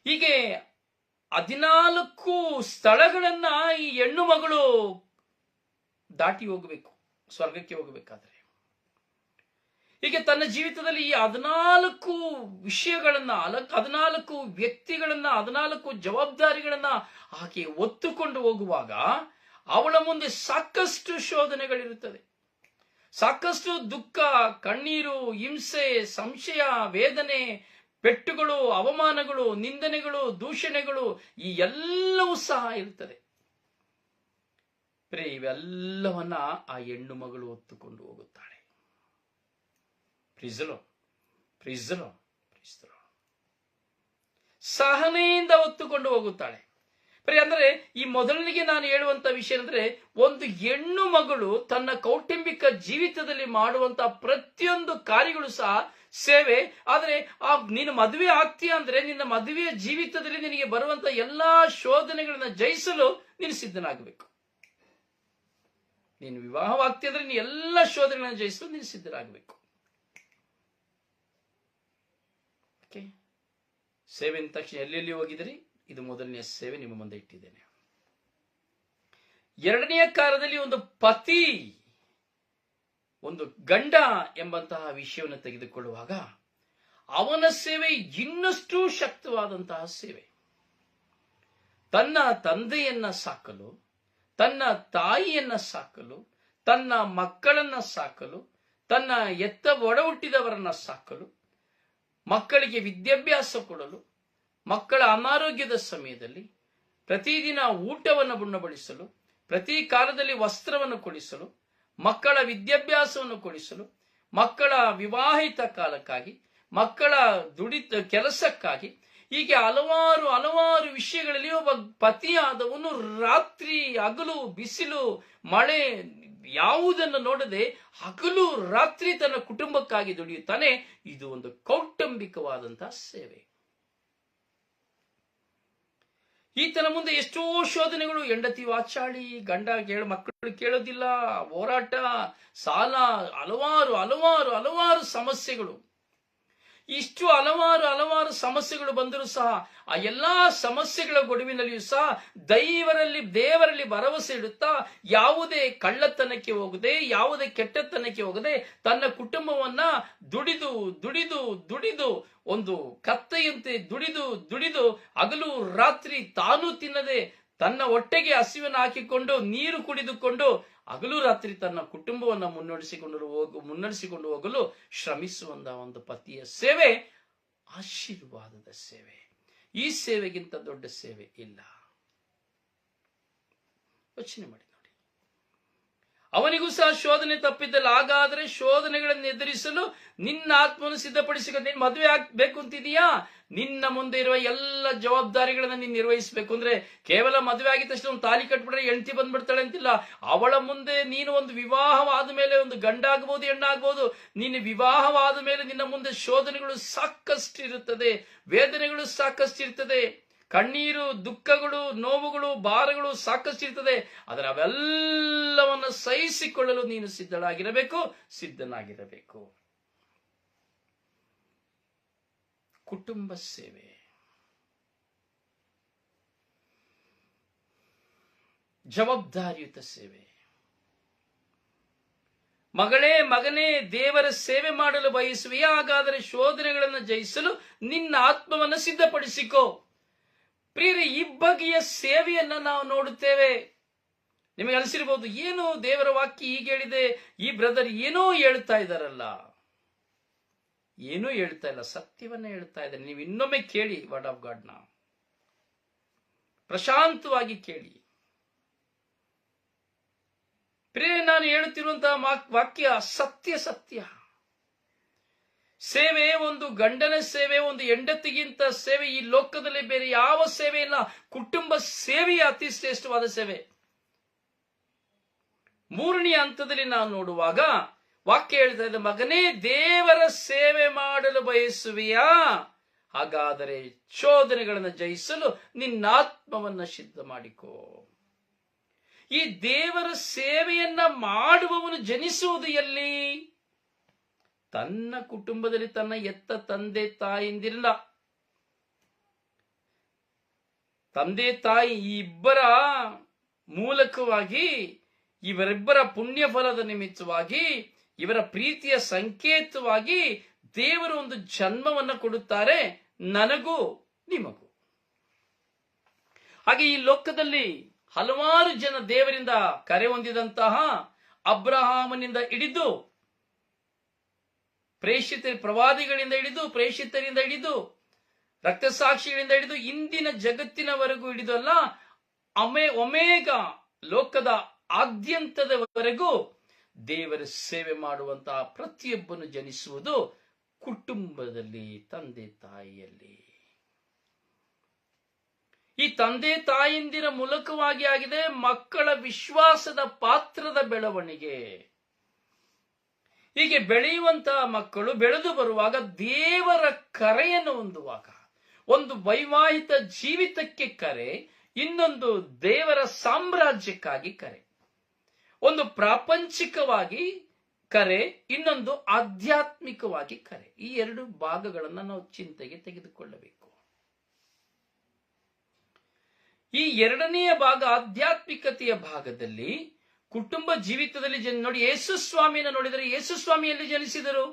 ಹೀಗೆ 14 ಸ್ಥಳಗಳನ್ನ ಈ ಹೆಣ್ಣು ಮಗಳು ದಾಟಿ ಹೋಗಬೇಕು ಸ್ವರ್ಗಕ್ಕೆ ಹೋಗಬೇಕಾದ್ರೆ. ಹೀಗೆ ತನ್ನ ಜೀವಿತದಲ್ಲಿ ಈ 14 ವಿಷಯಗಳನ್ನ, 14 ವ್ಯಕ್ತಿಗಳನ್ನ, 14 ಜವಾಬ್ದಾರಿಗಳನ್ನ ಆಕೆ ಒತ್ತುಕೊಂಡು ಹೋಗುವಾಗ ಅವಳ ಮುಂದೆ ಸಾಕಷ್ಟು ಶೋಧನೆಗಳಿರುತ್ತದೆ, ಸಾಕಷ್ಟು ದುಃಖ, ಕಣ್ಣೀರು, ಹಿಂಸೆ, ಸಂಶಯ, ವೇದನೆ, ಪೆಟ್ಟುಗಳು, ಅವಮಾನಗಳು, ನಿಂದನೆಗಳು, ದೂಷಣೆಗಳು, ಈ ಎಲ್ಲವೂ ಸಹ ಇರುತ್ತದೆ. ಇವೆಲ್ಲವನ್ನ ಆ ಹೆಣ್ಣು ಮಗಳು ಹೊತ್ತುಕೊಂಡು ಹೋಗುತ್ತಾಳೆ. ಸಹನೆಯಿಂದ ಹೊತ್ತುಕೊಂಡು ಹೋಗುತ್ತಾಳೆ. ಅಂದ್ರೆ ಈ ಮೊದಲಿಗೆ ನಾನು ಹೇಳುವಂತ ವಿಷಯ ಅಂದ್ರೆ, ಒಂದು ಹೆಣ್ಣು ಮಗಳು ತನ್ನ ಕೌಟುಂಬಿಕ ಜೀವಿತದಲ್ಲಿ ಮಾಡುವಂತ ಪ್ರತಿಯೊಂದು ಕಾರ್ಯಗಳು ಸಹ ಸೇವೆ. ಆದ್ರೆ ನೀನು ಮದುವೆ ಆಗ್ತೀಯ ಅಂದ್ರೆ ನಿನ್ನ ಮದುವೆಯ ಜೀವಿತದಲ್ಲಿ ನಿನಗೆ ಬರುವಂತ ಎಲ್ಲಾ ಶೋಧನೆಗಳನ್ನ ಜಯಿಸಲು ನೀನು ಸಿದ್ಧನಾಗಬೇಕು. ನೀನು ವಿವಾಹವಾಗ್ತೀಯ ಅಂದ್ರೆ ನೀನು ಎಲ್ಲ ಶೋಧನೆಗಳನ್ನ ಜಯಿಸಲು ನೀನು ಸಿದ್ಧರಾಗಬೇಕು. ಸೇವೆ ಅಂದ ತಕ್ಷಣ ಎಲ್ಲೆಲ್ಲಿ ಹೋಗಿದ್ರಿ? ಇದು ಮೊದಲನೆಯ ಸೇವೆ ನಿಮ್ಮ ಮುಂದೆ ಇಟ್ಟಿದ್ದೇನೆ. ಎರಡನೆಯ ಕಾರ್ಯದಲ್ಲಿ ಒಂದು ಪತಿ, ಒಂದು ಗಂಡ ಎಂಬಂತಹ ವಿಷಯವನ್ನು ತೆಗೆದುಕೊಳ್ಳುವಾಗ ಅವನ ಸೇವೆ ಇನ್ನಷ್ಟು ಶಕ್ತವಾದಂತಹ ಸೇವೆ. ತನ್ನ ತಂದೆಯನ್ನ ಸಾಕಲು, ತನ್ನ ತಾಯಿಯನ್ನ ಸಾಕಲು, ತನ್ನ ಮಕ್ಕಳನ್ನ ಸಾಕಲು, ತನ್ನ ಒಡ ಹುಟ್ಟಿದವರನ್ನ ಸಾಕಲು, ಮಕ್ಕಳಿಗೆ ವಿದ್ಯಾಭ್ಯಾಸ ಕೊಡಲು, ಮಕ್ಕಳ ಅನಾರೋಗ್ಯದ ಸಮಯದಲ್ಲಿ ಪ್ರತಿದಿನ ಊಟವನ್ನು ಉಣ್ಣಬಡಿಸಲು, ಪ್ರತಿ ಕಾಲದಲ್ಲಿ ವಸ್ತ್ರವನ್ನು ಕೊಡಿಸಲು, ಮಕ್ಕಳ ವಿದ್ಯಾಭ್ಯಾಸವನ್ನು ಕೊಡಿಸಲು, ಮಕ್ಕಳ ವಿವಾಹಿತ ಕಾಲಕ್ಕಾಗಿ, ಮಕ್ಕಳ ಕೆಲಸಕ್ಕಾಗಿ, ಹೀಗೆ ಹಲವಾರು ವಿಷಯಗಳಲ್ಲಿ ಒಬ್ಬ ಪತಿಯಾದವನು ರಾತ್ರಿ ಹಗಲು, ಬಿಸಿಲು ಮಳೆ ಯಾವುದನ್ನು ನೋಡದೆ ಹಗಲು ರಾತ್ರಿ ತನ್ನ ಕುಟುಂಬಕ್ಕಾಗಿ ದುಡಿಯುತ್ತಾನೆ. ಇದು ಒಂದು ಕೌಟುಂಬಿಕವಾದಂತಹ ಸೇವೆ. ಈತನ ಮುಂದೆ ಎಷ್ಟೋ ಶೋಧನೆಗಳು, ಹೆಂಡತಿ ವಾಚಾಳಿ, ಗಂಡ ಮಕ್ಕಳು ಕೇಳೋದಿಲ್ಲ, ಹೋರಾಟ, ಸಾಲ, ಹಲವಾರು ಸಮಸ್ಯೆಗಳು. ಇಷ್ಟು ಹಲವಾರು ಸಮಸ್ಯೆಗಳು ಬಂದರೂ ಸಹ ಆ ಎಲ್ಲಾ ಸಮಸ್ಯೆಗಳ ಗೊಡುವಿನಲ್ಲಿಯೂ ಸಹ ದೇವರಲ್ಲಿ ಭರವಸೆ ಇಡುತ್ತಾ, ಯಾವುದೇ ಕಳ್ಳತನಕ್ಕೆ ಹೋಗದೆ, ಯಾವುದೇ ಕೆಟ್ಟತನಕ್ಕೆ ಹೋಗದೆ, ತನ್ನ ಕುಟುಂಬವನ್ನ ದುಡಿದು ಒಂದು ಕತ್ತೆಯಂತೆ ದುಡಿದು ಹಗಲು ರಾತ್ರಿ ತಾನು ತಿನ್ನದೆ ತನ್ನ ಹೊಟ್ಟೆಗೆ ಹಸಿವನ್ನು ಹಾಕಿಕೊಂಡು ನೀರು ಕುಡಿದುಕೊಂಡು ಹಗಲು ರಾತ್ರಿ ತನ್ನ ಕುಟುಂಬವನ್ನು ಮುನ್ನಡೆಸಿಕೊಂಡು ಹೋಗಲು ಶ್ರಮಿಸುವಂತ ಒಂದು ಪತಿಯ ಸೇವೆ ಆಶೀರ್ವಾದದ ಸೇವೆ. ಈ ಸೇವೆಗಿಂತ ದೊಡ್ಡ ಸೇವೆ ಇಲ್ಲ. ಯೋಚನೆ ಮಾಡಿ ನೋಡಿ. ಅವನಿಗೂ ಸಹ ಶೋಧನೆ ತಪ್ಪಿದ್ದಲ್ಲ. ಹಾಗಾದ್ರೆ ಶೋಧನೆಗಳನ್ನು ಎದುರಿಸಲು ನಿನ್ನ ಆತ್ಮವನ್ನು ಸಿದ್ಧಪಡಿಸಿಕೊಂಡು, ನೀನು ಮದುವೆ ಆಗ್ಬೇಕು ಅಂತಿದೀಯಾ? ನಿನ್ನ ಮುಂದೆ ಇರುವ ಎಲ್ಲ ಜವಾಬ್ದಾರಿಗಳನ್ನ ನೀನು ನಿರ್ವಹಿಸಬೇಕು. ಅಂದ್ರೆ ಕೇವಲ ಮದುವೆ ಆಗಿದ ತಕ್ಷಣ ಒಂದು ತಾಲಿ ಕಟ್ಬಿಟ್ರೆ ಹೆಂಡತಿ ಬಂದ್ಬಿಡ್ತಾಳೆ ಅಂತಿಲ್ಲ. ಅವಳ ಮುಂದೆ ನೀನು ಒಂದು ವಿವಾಹವಾದ ಮೇಲೆ, ಒಂದು ಗಂಡ ಆಗ್ಬಹುದು ಹೆಣ್ಣಾಗ್ಬಹುದು, ನೀನು ವಿವಾಹವಾದ ಮೇಲೆ ನಿನ್ನ ಮುಂದೆ ಶೋಧನೆಗಳು ಸಾಕಷ್ಟು ಇರುತ್ತದೆ, ವೇದನೆಗಳು ಸಾಕಷ್ಟು ಇರ್ತದೆ, ಕಣ್ಣೀರು, ದುಃಖಗಳು, ನೋವುಗಳು, ಭಾರಗಳು ಸಾಕಷ್ಟು ಇರ್ತದೆ. ಆದರೆ ಅವೆಲ್ಲವನ್ನು ಸಹಿಸಿಕೊಳ್ಳಲು ನೀನು ಸಿದ್ಧನಾಗಿರಬೇಕು. ಕುಟುಂಬ ಸೇವೆ, ಜವಾಬ್ದಾರಿಯುತ ಸೇವೆ. ಮಗನೇ ದೇವರ ಸೇವೆ ಮಾಡಲು ಬಯಸುವೆಯಾ? ಹಾಗಾದರೆ ಶೋಧನೆಗಳನ್ನು ಜಯಿಸಲು ನಿನ್ನ ಆತ್ಮವನ್ನು ಸಿದ್ಧಪಡಿಸಿಕೋ. ಪ್ರಿಯರೇ, ಈ ಬಗೆಯ ಸೇವೆಯನ್ನ ನಾವು ನೋಡುತ್ತೇವೆ. ನಿಮಗೆ ಅನಿಸಿರಬಹುದು, ಏನು ದೇವರ ವಾಕ್ಯ ಹೀಗೆ ಹೇಳಿದೆ, ಈ ಬ್ರದರ್ ಏನೋ ಹೇಳ್ತಾ ಇದ್ದಾರಲ್ಲ. ಏನೂ ಹೇಳ್ತಾ ಇಲ್ಲ, ಸತ್ಯವನ್ನ ಹೇಳ್ತಾ ಇದ್ದಾರೆ. ನೀವು ಇನ್ನೊಮ್ಮೆ ಕೇಳಿ ವರ್ಡ್ ಆಫ್ ಗಾಡ್ ನ, ಪ್ರಶಾಂತವಾಗಿ ಕೇಳಿ. ಪ್ರಿಯರೇ, ನಾನು ಹೇಳುತ್ತಿರುವಂತಹ ವಾಕ್ಯ ಸತ್ಯ. ಸೇವೆ, ಒಂದು ಗಂಡನ ಸೇವೆ, ಒಂದು ಹೆಂಡತಿಗಿಂತ ಸೇವೆ ಈ ಲೋಕದಲ್ಲಿ ಬೇರೆ ಯಾವ ಸೇವೆ ಇಲ್ಲ. ಕುಟುಂಬ ಸೇವೆಯ ಅತಿ ಶ್ರೇಷ್ಠವಾದ ಸೇವೆ. ಮೂರನೆಯ ಹಂತದಲ್ಲಿ ನಾವು ನೋಡುವಾಗ ವಾಕ್ಯ ಹೇಳ್ತಾ ಇದೆ, ಮಗನೇ ದೇವರ ಸೇವೆ ಮಾಡಲು ಬಯಸುವಿಯಾ? ಹಾಗಾದರೆ ಶೋಧನೆಗಳನ್ನು ಜಯಿಸಲು ನಿನ್ನಾತ್ಮವನ್ನ ಸಿದ್ಧ ಮಾಡಿಕೋ. ಈ ದೇವರ ಸೇವೆಯನ್ನ ಮಾಡುವವನು ಜನಿಸುವುದು ಎಲ್ಲಿ? ತನ್ನ ಕುಟುಂಬದಲ್ಲಿ ತನ್ನ ಎತ್ತ ತಂದೆ ತಾಯಿಂದಿರಲ್ಲ. ತಂದೆ ತಾಯಿ ಈ ಇಬ್ಬರ ಮೂಲಕವಾಗಿ, ಇವರಿಬ್ಬರ ಪುಣ್ಯ ಫಲದ ನಿಮಿತ್ತವಾಗಿ, ಇವರ ಪ್ರೀತಿಯ ಸಂಕೇತವಾಗಿ ದೇವರು ಒಂದು ಜನ್ಮವನ್ನ ಕೊಡುತ್ತಾರೆ, ನನಗೂ ನಿಮಗೂ. ಹಾಗೆ ಈ ಲೋಕದಲ್ಲಿ ಹಲವಾರು ಜನ ದೇವರಿಂದ ಕರೆ ಹೊಂದಿದಂತಹ ಅಬ್ರಹಾಮನಿಂದ ಹಿಡಿದು ಪ್ರವಾದಿಗಳಿಂದ ಹಿಡಿದು, ಪ್ರೇಷಿತರಿಂದ ಹಿಡಿದು, ರಕ್ತಸಾಕ್ಷಿಗಳಿಂದ ಹಿಡಿದು, ಇಂದಿನ ಜಗತ್ತಿನವರೆಗೂ ಹಿಡಿದಲ್ಲ, ಒಮೇಗ ಲೋಕದ ಆದ್ಯಂತದವರೆಗೂ ದೇವರ ಸೇವೆ ಮಾಡುವಂತಹ ಪ್ರತಿಯೊಬ್ಬನು ಜನಿಸುವುದು ಕುಟುಂಬದಲ್ಲಿ, ತಂದೆ ತಾಯಿಯಲ್ಲಿ. ಈ ತಂದೆ ತಾಯಿಂದಿರ ಮೂಲಕವಾಗಿ ಆಗಿದೆ ಮಕ್ಕಳ ವಿಶ್ವಾಸದ ಪಾತ್ರದ ಬೆಳವಣಿಗೆ. ಹೀಗೆ ಬೆಳೆಯುವಂತಹ ಮಕ್ಕಳು ಬೆಳೆದು ಬರುವಾಗ ದೇವರ ಕರೆಯನ್ನು ಹೊಂದುವಾಗ, ಒಂದು ವೈವಾಹಿಕ ಜೀವಿತಕ್ಕೆ ಕರೆ, ಇನ್ನೊಂದು ದೇವರ ಸಾಮ್ರಾಜ್ಯಕ್ಕಾಗಿ ಕರೆ. ಒಂದು ಪ್ರಾಪಂಚಿಕವಾಗಿ ಕರೆ, ಇನ್ನೊಂದು ಆಧ್ಯಾತ್ಮಿಕವಾಗಿ ಕರೆ. ಈ ಎರಡು ಭಾಗಗಳನ್ನ ನಾವು ಚಿಂತೆಗೆ ತೆಗೆದುಕೊಳ್ಳಬೇಕು. ಈ ಎರಡನೆಯ ಭಾಗ ಆಧ್ಯಾತ್ಮಿಕತೆಯ ಭಾಗದಲ್ಲಿ ಕುಟುಂಬ ಜೀವಿತದಲ್ಲಿ ನೋಡಿ, ಯೇಸು ಸ್ವಾಮಿಯನ್ನು ನೋಡಿದರೆ ಯೇಸು ಸ್ವಾಮಿ ಎಲ್ಲಿ ಜನಿಸಿದರು?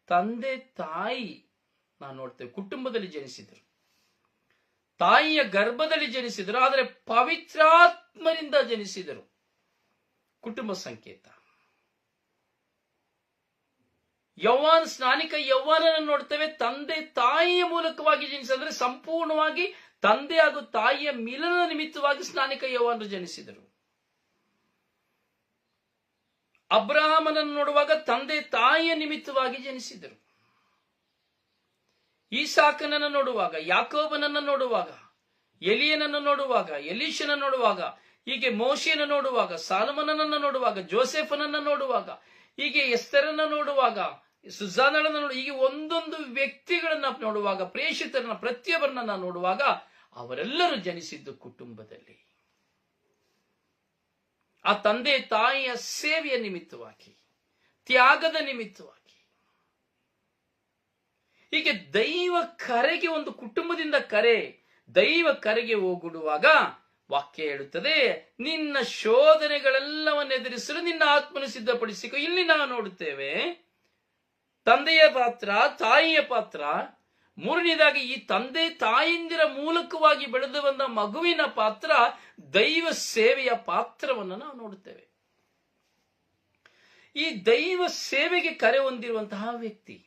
ತಂದೆ ತಾಯಿ ನಾವು ನೋಡ್ತೇವೆ ಕುಟುಂಬದಲ್ಲಿ ಜನಿಸಿದರು, ತಾಯಿಯ ಗರ್ಭದಲ್ಲಿ ಜನಿಸಿದರು. ಆದರೆ ಪವಿತ್ರಾತ್ಮರಿಂದ ಜನಿಸಿದರು, ಕುಟುಂಬ ಸಂಕೇತ. ಸ್ನಾನಿಕ ಯೌವನನ್ನು ನೋಡ್ತೇವೆ, ತಂದೆ ತಾಯಿಯ ಮೂಲಕವಾಗಿ ಜನಿಸಿದ್ರೆ ಸಂಪೂರ್ಣವಾಗಿ ತಂದೆ ಹಾಗೂ ತಾಯಿಯ ಮಿಲನ ನಿಮಿತ್ತವಾಗಿ ಸ್ನಾನಿಕ ಯೌವನರು ಜನಿಸಿದರು. ಅಬ್ರಹಾಮನನ್ನು ನೋಡುವಾಗ ತಂದೆ ತಾಯಿಯ ನಿಮಿತ್ತವಾಗಿ ಜನಿಸಿದರು. ಈಸಾಕನನ್ನು ನೋಡುವಾಗ, ಯಾಕೋಬನನ್ನು ನೋಡುವಾಗ, ಎಲಿಯನನ್ನು ನೋಡುವಾಗ, ಎಲೀಶನನ್ನು ನೋಡುವಾಗ, ಹೀಗೆ ಮೋಶೆಯನ್ನು ನೋಡುವಾಗ, ಸಾಲಮನನ್ನು ನೋಡುವಾಗ, ಜೋಸೆಫನನ್ನು ನೋಡುವಾಗ, ಹೀಗೆ ಎಸ್ತರನ್ನ ನೋಡುವಾಗ, ಸುಜಾನಳನ್ನು ಹೀಗೆ ಒಂದೊಂದು ವ್ಯಕ್ತಿಗಳನ್ನ ನೋಡುವಾಗ, ಪ್ರೇಷಿತರನ್ನ ಪ್ರತಿಯೊಬ್ಬರನ್ನ ನೋಡುವಾಗ ಅವರೆಲ್ಲರೂ ಜನಿಸಿದ್ದು ಕುಟುಂಬದಲ್ಲಿ. ಆ ತಂದೆ ತಾಯಿಯ ಸೇವೆಯ ನಿಮಿತ್ತವಾಗಿ, ತ್ಯಾಗದ ನಿಮಿತ್ತವಾಗಿ. ಹೀಗೆ ದೈವ ಕರೆಗೆ, ಒಂದು ಕುಟುಂಬದಿಂದ ಕರೆ, ದೈವ ಕರೆಗೆ ಹೋಗುಡುವಾಗ ವಾಕ್ಯ ಹೇಳುತ್ತದೆ, ನಿನ್ನ ಶೋಧನೆಗಳೆಲ್ಲವನ್ನು ಎದುರಿಸಲು ನಿನ್ನ ಆತ್ಮನು ಸಿದ್ಧಪಡಿಸಿಕೊ. ಇಲ್ಲಿ ನಾವು ನೋಡುತ್ತೇವೆ ತಂದೆಯ ಪಾತ್ರ, ತಾಯಿಯ ಪಾತ್ರ. ಮೂರನೇದಾಗಿ ಈ ತಂದೆ ತಾಯಿಂದಿರ ಮೂಲಕವಾಗಿ ಬೆಳೆದು ಬಂದ ಮಗುವಿನ ಪಾತ್ರ, ದೈವ ಸೇವೆಯ ಪಾತ್ರವನ್ನು ನಾವು ನೋಡುತ್ತೇವೆ. ಈ ದೈವ ಸೇವೆಗೆ ಕರೆ ಹೊಂದಿರುವಂತಹ ವ್ಯಕ್ತಿ,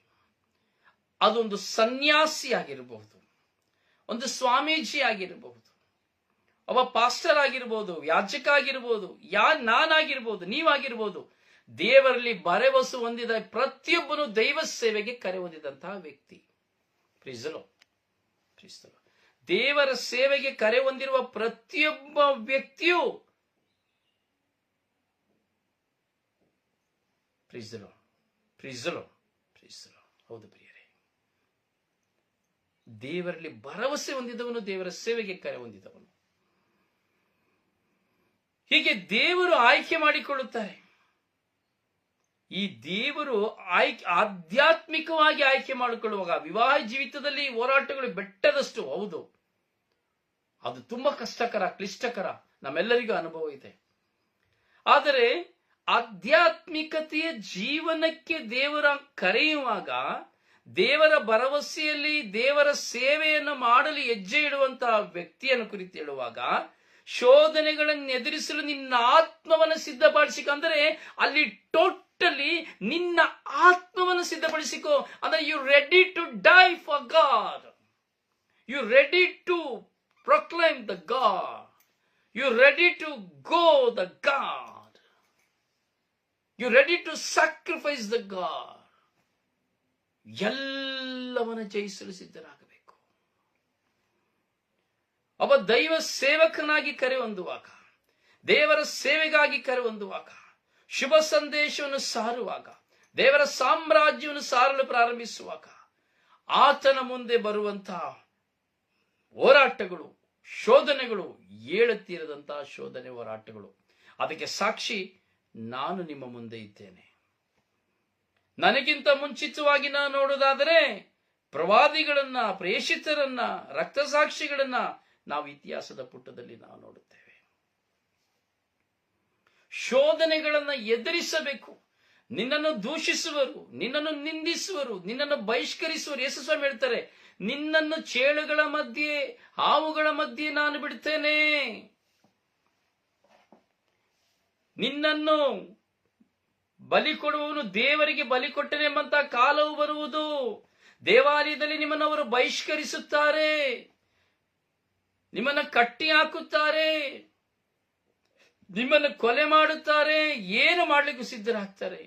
ಅದೊಂದು ಸನ್ಯಾಸಿ ಆಗಿರಬಹುದು, ಒಂದು ಸ್ವಾಮೀಜಿ ಆಗಿರಬಹುದು, ಒಬ್ಬ ಪಾಸ್ಟರ್ ಆಗಿರ್ಬೋದು, ಯಾಜಕ ಆಗಿರ್ಬೋದು, ನಾನಾಗಿರ್ಬೋದು, ನೀವಾಗಿರ್ಬೋದು. ದೇವರಲ್ಲಿ ಭರವಸೆ ಹೊಂದಿದ ಪ್ರತಿಯೊಬ್ಬನು ದೈವ ಸೇವೆಗೆ ಕರೆ ಹೊಂದಿದಂತಹ ವ್ಯಕ್ತಿ. ದೇವರ ಸೇವೆಗೆ ಕರೆ ಹೊಂದಿರುವ ಪ್ರತಿಯೊಬ್ಬ ವ್ಯಕ್ತಿಯು ಹೌದು ಪ್ರಿಯರೇ, ದೇವರಲ್ಲಿ ಭರವಸೆ ಹೊಂದಿದವನು ದೇವರ ಸೇವೆಗೆ ಕರೆ ಹೊಂದಿದವನು. ಹೀಗೆ ದೇವರು ಆಯ್ಕೆ ಮಾಡಿಕೊಳ್ಳುತ್ತಾರೆ. ಈ ದೇವರು ಆಧ್ಯಾತ್ಮಿಕವಾಗಿ ಆಯ್ಕೆ ಮಾಡಿಕೊಳ್ಳುವಾಗ, ವಿವಾಹ ಜೀವಿತದಲ್ಲಿ ಹೋರಾಟಗಳು ಬೆಟ್ಟದಷ್ಟು, ಹೌದು, ಅದು ತುಂಬಾ ಕಷ್ಟಕರ, ಕ್ಲಿಷ್ಟಕರ, ನಮ್ಮೆಲ್ಲರಿಗೂ ಅನುಭವ ಇದೆ. ಆದರೆ ಆಧ್ಯಾತ್ಮಿಕತೆಯ ಜೀವನಕ್ಕೆ ದೇವರ ಕರೆಯುವಾಗ, ದೇವರ ಭರವಸೆಯಲ್ಲಿ ದೇವರ ಸೇವೆಯನ್ನು ಮಾಡಲು ಹೆಜ್ಜೆ ಇಡುವಂತಹ ವ್ಯಕ್ತಿಯನ್ನು ಕುರಿತು ಹೇಳುವಾಗ, ಶೋಧನೆಗಳನ್ನು ಎದುರಿಸಲು ನಿನ್ನ ಆತ್ಮವನ್ನು ಸಿದ್ಧಪಡಿಸಿಕೊ ಅಂದರೆ ಅಲ್ಲಿ ಟೋಟಲಿ ನಿನ್ನ ಆತ್ಮವನ್ನು ಸಿದ್ಧಪಡಿಸಿಕೊ. ಅಂದ್ರೆ you ready to die for God, you ready to proclaim the God, you ready to go the God, you ready to sacrifice the God. ಎಲ್ಲವನ್ನ ಜಯಿಸಲು ಸಿದ್ಧರಾಗಬೇಕು. ಒಬ್ಬ ದೈವ ಸೇವಕನಾಗಿ ಕರೆ ಹೊಂದುವಾಗ, ದೇವರ ಸೇವೆಗಾಗಿ ಕರೆ ಹೊಂದುವಾಗ, ಶುಭ ಸಂದೇಶವನ್ನು ಸಾರುವಾಗ, ದೇವರ ಸಾಮ್ರಾಜ್ಯವನ್ನು ಸಾರಲು ಪ್ರಾರಂಭಿಸುವಾಗ, ಆತನ ಮುಂದೆ ಬರುವಂತಹ ಹೋರಾಟಗಳು, ಶೋಧನೆಗಳು, ಏಳುತ್ತೀರದಂತಹ ಶೋಧನೆ, ಹೋರಾಟಗಳು. ಅದಕ್ಕೆ ಸಾಕ್ಷಿ ನಾನು ನಿಮ್ಮ ಮುಂದೆ ಇದ್ದೇನೆ. ನನಗಿಂತ ಮುಂಚಿತವಾಗಿ ನಾನು ನೋಡೋದಾದರೆ ಪ್ರವಾದಿಗಳನ್ನ, ಪ್ರೇಷಿತರನ್ನ, ರಕ್ತಸಾಕ್ಷಿಗಳನ್ನ ನಾವು ಇತಿಹಾಸದ ಪುಟದಲ್ಲಿ ನಾವು ನೋಡುತ್ತೇವೆ. ಶೋಧನೆಗಳನ್ನ ಎದುರಿಸಬೇಕು. ನಿನ್ನನ್ನು ದೂಷಿಸುವರು, ನಿನ್ನನ್ನು ನಿಂದಿಸುವರು, ನಿನ್ನನ್ನು ಬಹಿಷ್ಕರಿಸುವರು. ಯೇಸು ಸ್ವಾಮಿ ಹೇಳ್ತಾರೆ, ನಿನ್ನನ್ನು ಚೇಳುಗಳ ಮಧ್ಯೆ, ಹಾವುಗಳ ಮಧ್ಯೆ ನಾನು ಬಿಡ್ತೇನೆ. ನಿನ್ನನ್ನು ಬಲಿ ಕೊಡುವವನು ದೇವರಿಗೆ ಬಲಿ ಕೊಟ್ಟನೆಂಬಂತ ಕಾಲವು ಬರುವುದು. ದೇವಾಲಯದಲ್ಲಿ ನಿಮ್ಮನ್ನು ಅವರು ಬಹಿಷ್ಕರಿಸುತ್ತಾರೆ, ನಿಮ್ಮನ್ನು ಕಟ್ಟಿ ಹಾಕುತ್ತಾರೆ, ನಿಮ್ಮನ್ನು ಕೊಲೆ ಮಾಡುತ್ತಾರೆ, ಏನು ಮಾಡಲಿಕ್ಕೂ ಸಿದ್ಧರಾಗ್ತಾರೆ.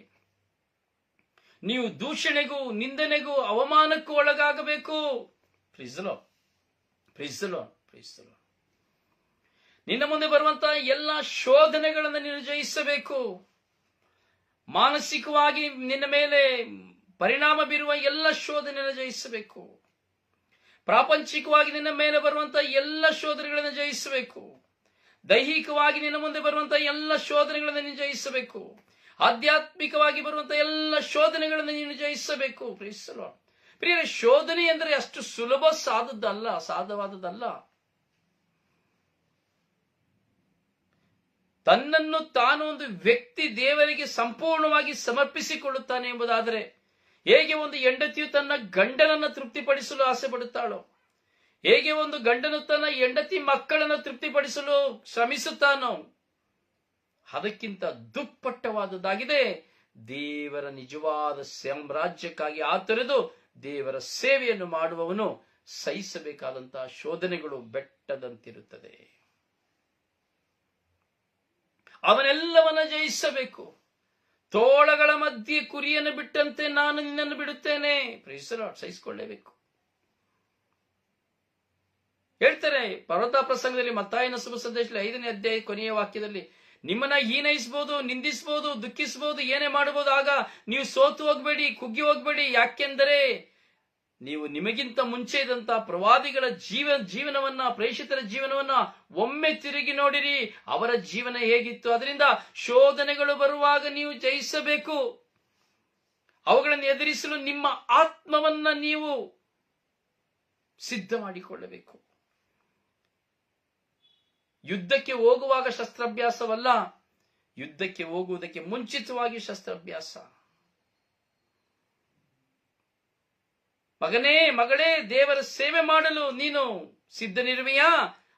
ನೀವು ದೂಷಣೆಗೂ, ನಿಂದನೆಗೂ, ಅವಮಾನಕ್ಕೂ ಒಳಗಾಗಬೇಕು. Praise the Lord, praise the Lord, praise the Lord. ನಿನ್ನ ಮುಂದೆ ಬರುವಂತಹ ಎಲ್ಲ ಶೋಧನೆಗಳನ್ನು ನೀನು ಜಯಿಸಬೇಕು. ಮಾನಸಿಕವಾಗಿ ನಿನ್ನ ಮೇಲೆ ಪರಿಣಾಮ ಬೀರುವ ಎಲ್ಲ ಶೋಧನೆಯನ್ನು ಜಯಿಸಬೇಕು. ಪ್ರಾಪಂಚಿಕವಾಗಿ ನಿನ್ನ ಮೇಲೆ ಬರುವಂತಹ ಎಲ್ಲ ಶೋಧನೆಗಳನ್ನು ಜಯಿಸಬೇಕು. ದೈಹಿಕವಾಗಿ ನಿನ್ನ ಮುಂದೆ ಬರುವಂತಹ ಎಲ್ಲ ಶೋಧನೆಗಳನ್ನು ನೀನು ಜಯಿಸಬೇಕು. ಆಧ್ಯಾತ್ಮಿಕವಾಗಿ ಬರುವಂತಹ ಎಲ್ಲ ಶೋಧನೆಗಳನ್ನು ನೀನು ಜಯಿಸಬೇಕು. ಪ್ರೀಸ್ ದಿ ಲಾರ್ಡ್. ಪ್ರಿಯರೇ, ಶೋಧನೆ ಎಂದರೆ ಅಷ್ಟು ಸುಲಭ ಸಾಧವಾದದ್ದಲ್ಲ. ತನ್ನನ್ನು ತಾನು ಒಂದು ವ್ಯಕ್ತಿ ದೇವರಿಗೆ ಸಂಪೂರ್ಣವಾಗಿ ಸಮರ್ಪಿಸಿಕೊಳ್ಳುತ್ತಾನೆ ಎಂಬುದಾದರೆ, ಹೇಗೆ ಒಂದು ಹೆಂಡತಿಯು ತನ್ನ ಗಂಡನನ್ನು ತೃಪ್ತಿಪಡಿಸಲು ಆಸೆ ಪಡುತ್ತಾಳೋ, ಹೇಗೆ ಒಂದು ಗಂಡನು ತನ್ನ ಹೆಂಡತಿ ಮಕ್ಕಳನ್ನು ತೃಪ್ತಿಪಡಿಸಲು ಶ್ರಮಿಸುತ್ತಾನೋ, ಅದಕ್ಕಿಂತ ದುಪ್ಪಟ್ಟವಾದದ್ದಾಗಿದೆ ದೇವರ ನಿಜವಾದ ಸಾಮ್ರಾಜ್ಯಕ್ಕಾಗಿ ಆತೊರೆದು ದೇವರ ಸೇವೆಯನ್ನು ಮಾಡುವವನು ಸಹಿಸಬೇಕಾದಂತಹ ಶೋಧನೆಗಳು ಬೆಟ್ಟದಂತಿರುತ್ತದೆ. ಅವನೆಲ್ಲವನ್ನ ಜಯಿಸಬೇಕು. ತೋಳಗಳ ಮಧ್ಯೆ ಕುರಿಯನ್ನು ಬಿಟ್ಟಂತೆ ನಾನು ನಿನ್ನನ್ನು ಬಿಡುತ್ತೇನೆ. Praise the Lord. ಸಹಿಸಿಕೊಳ್ಳೇಬೇಕು. ಹೇಳ್ತಾರೆ ಪರ್ವತ ಪ್ರಸಂಗದಲ್ಲಿ, ಮತ್ತಾಯನ ಶುಭ ಸಂದೇಶದಲ್ಲಿ 5ನೇ ಅಧ್ಯಾಯ ಕೊನೆಯ ವಾಕ್ಯದಲ್ಲಿ, ನಿಮ್ಮನ್ನ ಹೀನೈಸಬಹುದು, ನಿಂದಿಸಬಹುದು, ದುಃಖಿಸಬಹುದು, ಏನೇ ಮಾಡಬಹುದು. ಆಗ ನೀವು ಸೋತು ಹೋಗ್ಬೇಡಿ, ಕುಗ್ಗಿ ಹೋಗ್ಬೇಡಿ. ಯಾಕೆಂದರೆ ನೀವು ನಿಮಗಿಂತ ಮುಂಚೆ ಇದ್ದಂತಹ ಪ್ರವಾದಿಗಳ ಜೀವನವನ್ನ, ಪ್ರೇಷಿತರ ಜೀವನವನ್ನ ಒಮ್ಮೆ ತಿರುಗಿ ನೋಡಿರಿ. ಅವರ ಜೀವನ ಹೇಗಿತ್ತು. ಅದರಿಂದ ಶೋಧನೆಗಳು ಬರುವಾಗ ನೀವು ಜಯಿಸಬೇಕು. ಅವುಗಳನ್ನು ಎದುರಿಸಲು ನಿಮ್ಮ ಆತ್ಮವನ್ನ ನೀವು ಸಿದ್ಧ ಮಾಡಿಕೊಳ್ಳಬೇಕು. ಯುದ್ಧಕ್ಕೆ ಹೋಗುವಾಗ ಶಸ್ತ್ರಾಭ್ಯಾಸವಲ್ಲ, ಯುದ್ಧಕ್ಕೆ ಹೋಗುವುದಕ್ಕೆ ಮುಂಚಿತವಾಗಿ ಶಸ್ತ್ರಾಭ್ಯಾಸ. ಮಗನೇ, ಮಗಳೇ, ದೇವರ ಸೇವೆ ಮಾಡಲು ನೀನು ಸಿದ್ಧನಿರುವೆಯಾ?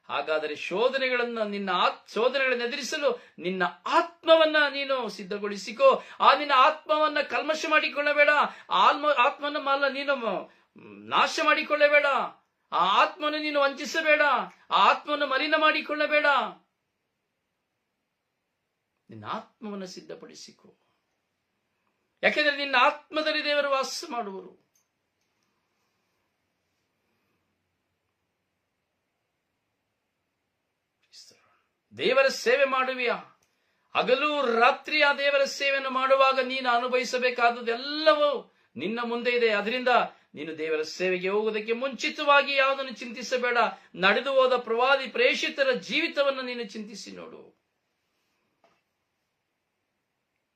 ಹಾಗಾದರೆ ಶೋಧನೆಗಳನ್ನು ಎದುರಿಸಲು ನಿನ್ನ ಆತ್ಮವನ್ನ ನೀನು ಸಿದ್ಧಗೊಳಿಸಿಕೋ. ಆ ನಿನ್ನ ಆತ್ಮವನ್ನ ಕಲ್ಮಶ ಮಾಡಿಕೊಳ್ಳಬೇಡ. ಆತ್ಮವನ್ನ ನೀನು ನಾಶ ಮಾಡಿಕೊಳ್ಳಬೇಡ. ಆ ಆತ್ಮವನ್ನು ನೀನು ವಂಚಿಸಬೇಡ. ಆ ಆತ್ಮವನ್ನು ಮಲಿನ ಮಾಡಿಕೊಳ್ಳಬೇಡ. ನಿನ್ನ ಆತ್ಮವನ್ನು ಸಿದ್ಧಪಡಿಸಿಕೋ. ಯಾಕೆಂದರೆ ನಿನ್ನ ಆತ್ಮದಲ್ಲಿ ದೇವರು ವಾಸ ಮಾಡುವರು. ದೇವರ ಸೇವೆ ಮಾಡುವಿಯಾ? ಹಗಲು ರಾತ್ರಿ ಆ ದೇವರ ಸೇವೆಯನ್ನು ಮಾಡುವಾಗ ನೀನು ಅನುಭವಿಸಬೇಕಾದದ್ದೆಲ್ಲವೂ ನಿನ್ನ ಮುಂದೆ ಇದೆ. ಅದರಿಂದ ನೀನು ದೇವರ ಸೇವೆಗೆ ಹೋಗುವುದಕ್ಕೆ ಮುಂಚಿತವಾಗಿ ಯಾವುದನ್ನು ಚಿಂತಿಸಬೇಡ. ನಡೆದು ಹೋದ ಪ್ರವಾದಿ ಪ್ರೇಷಿತರ ಜೀವಿತವನ್ನು ನೀನು ಚಿಂತಿಸಿ ನೋಡು.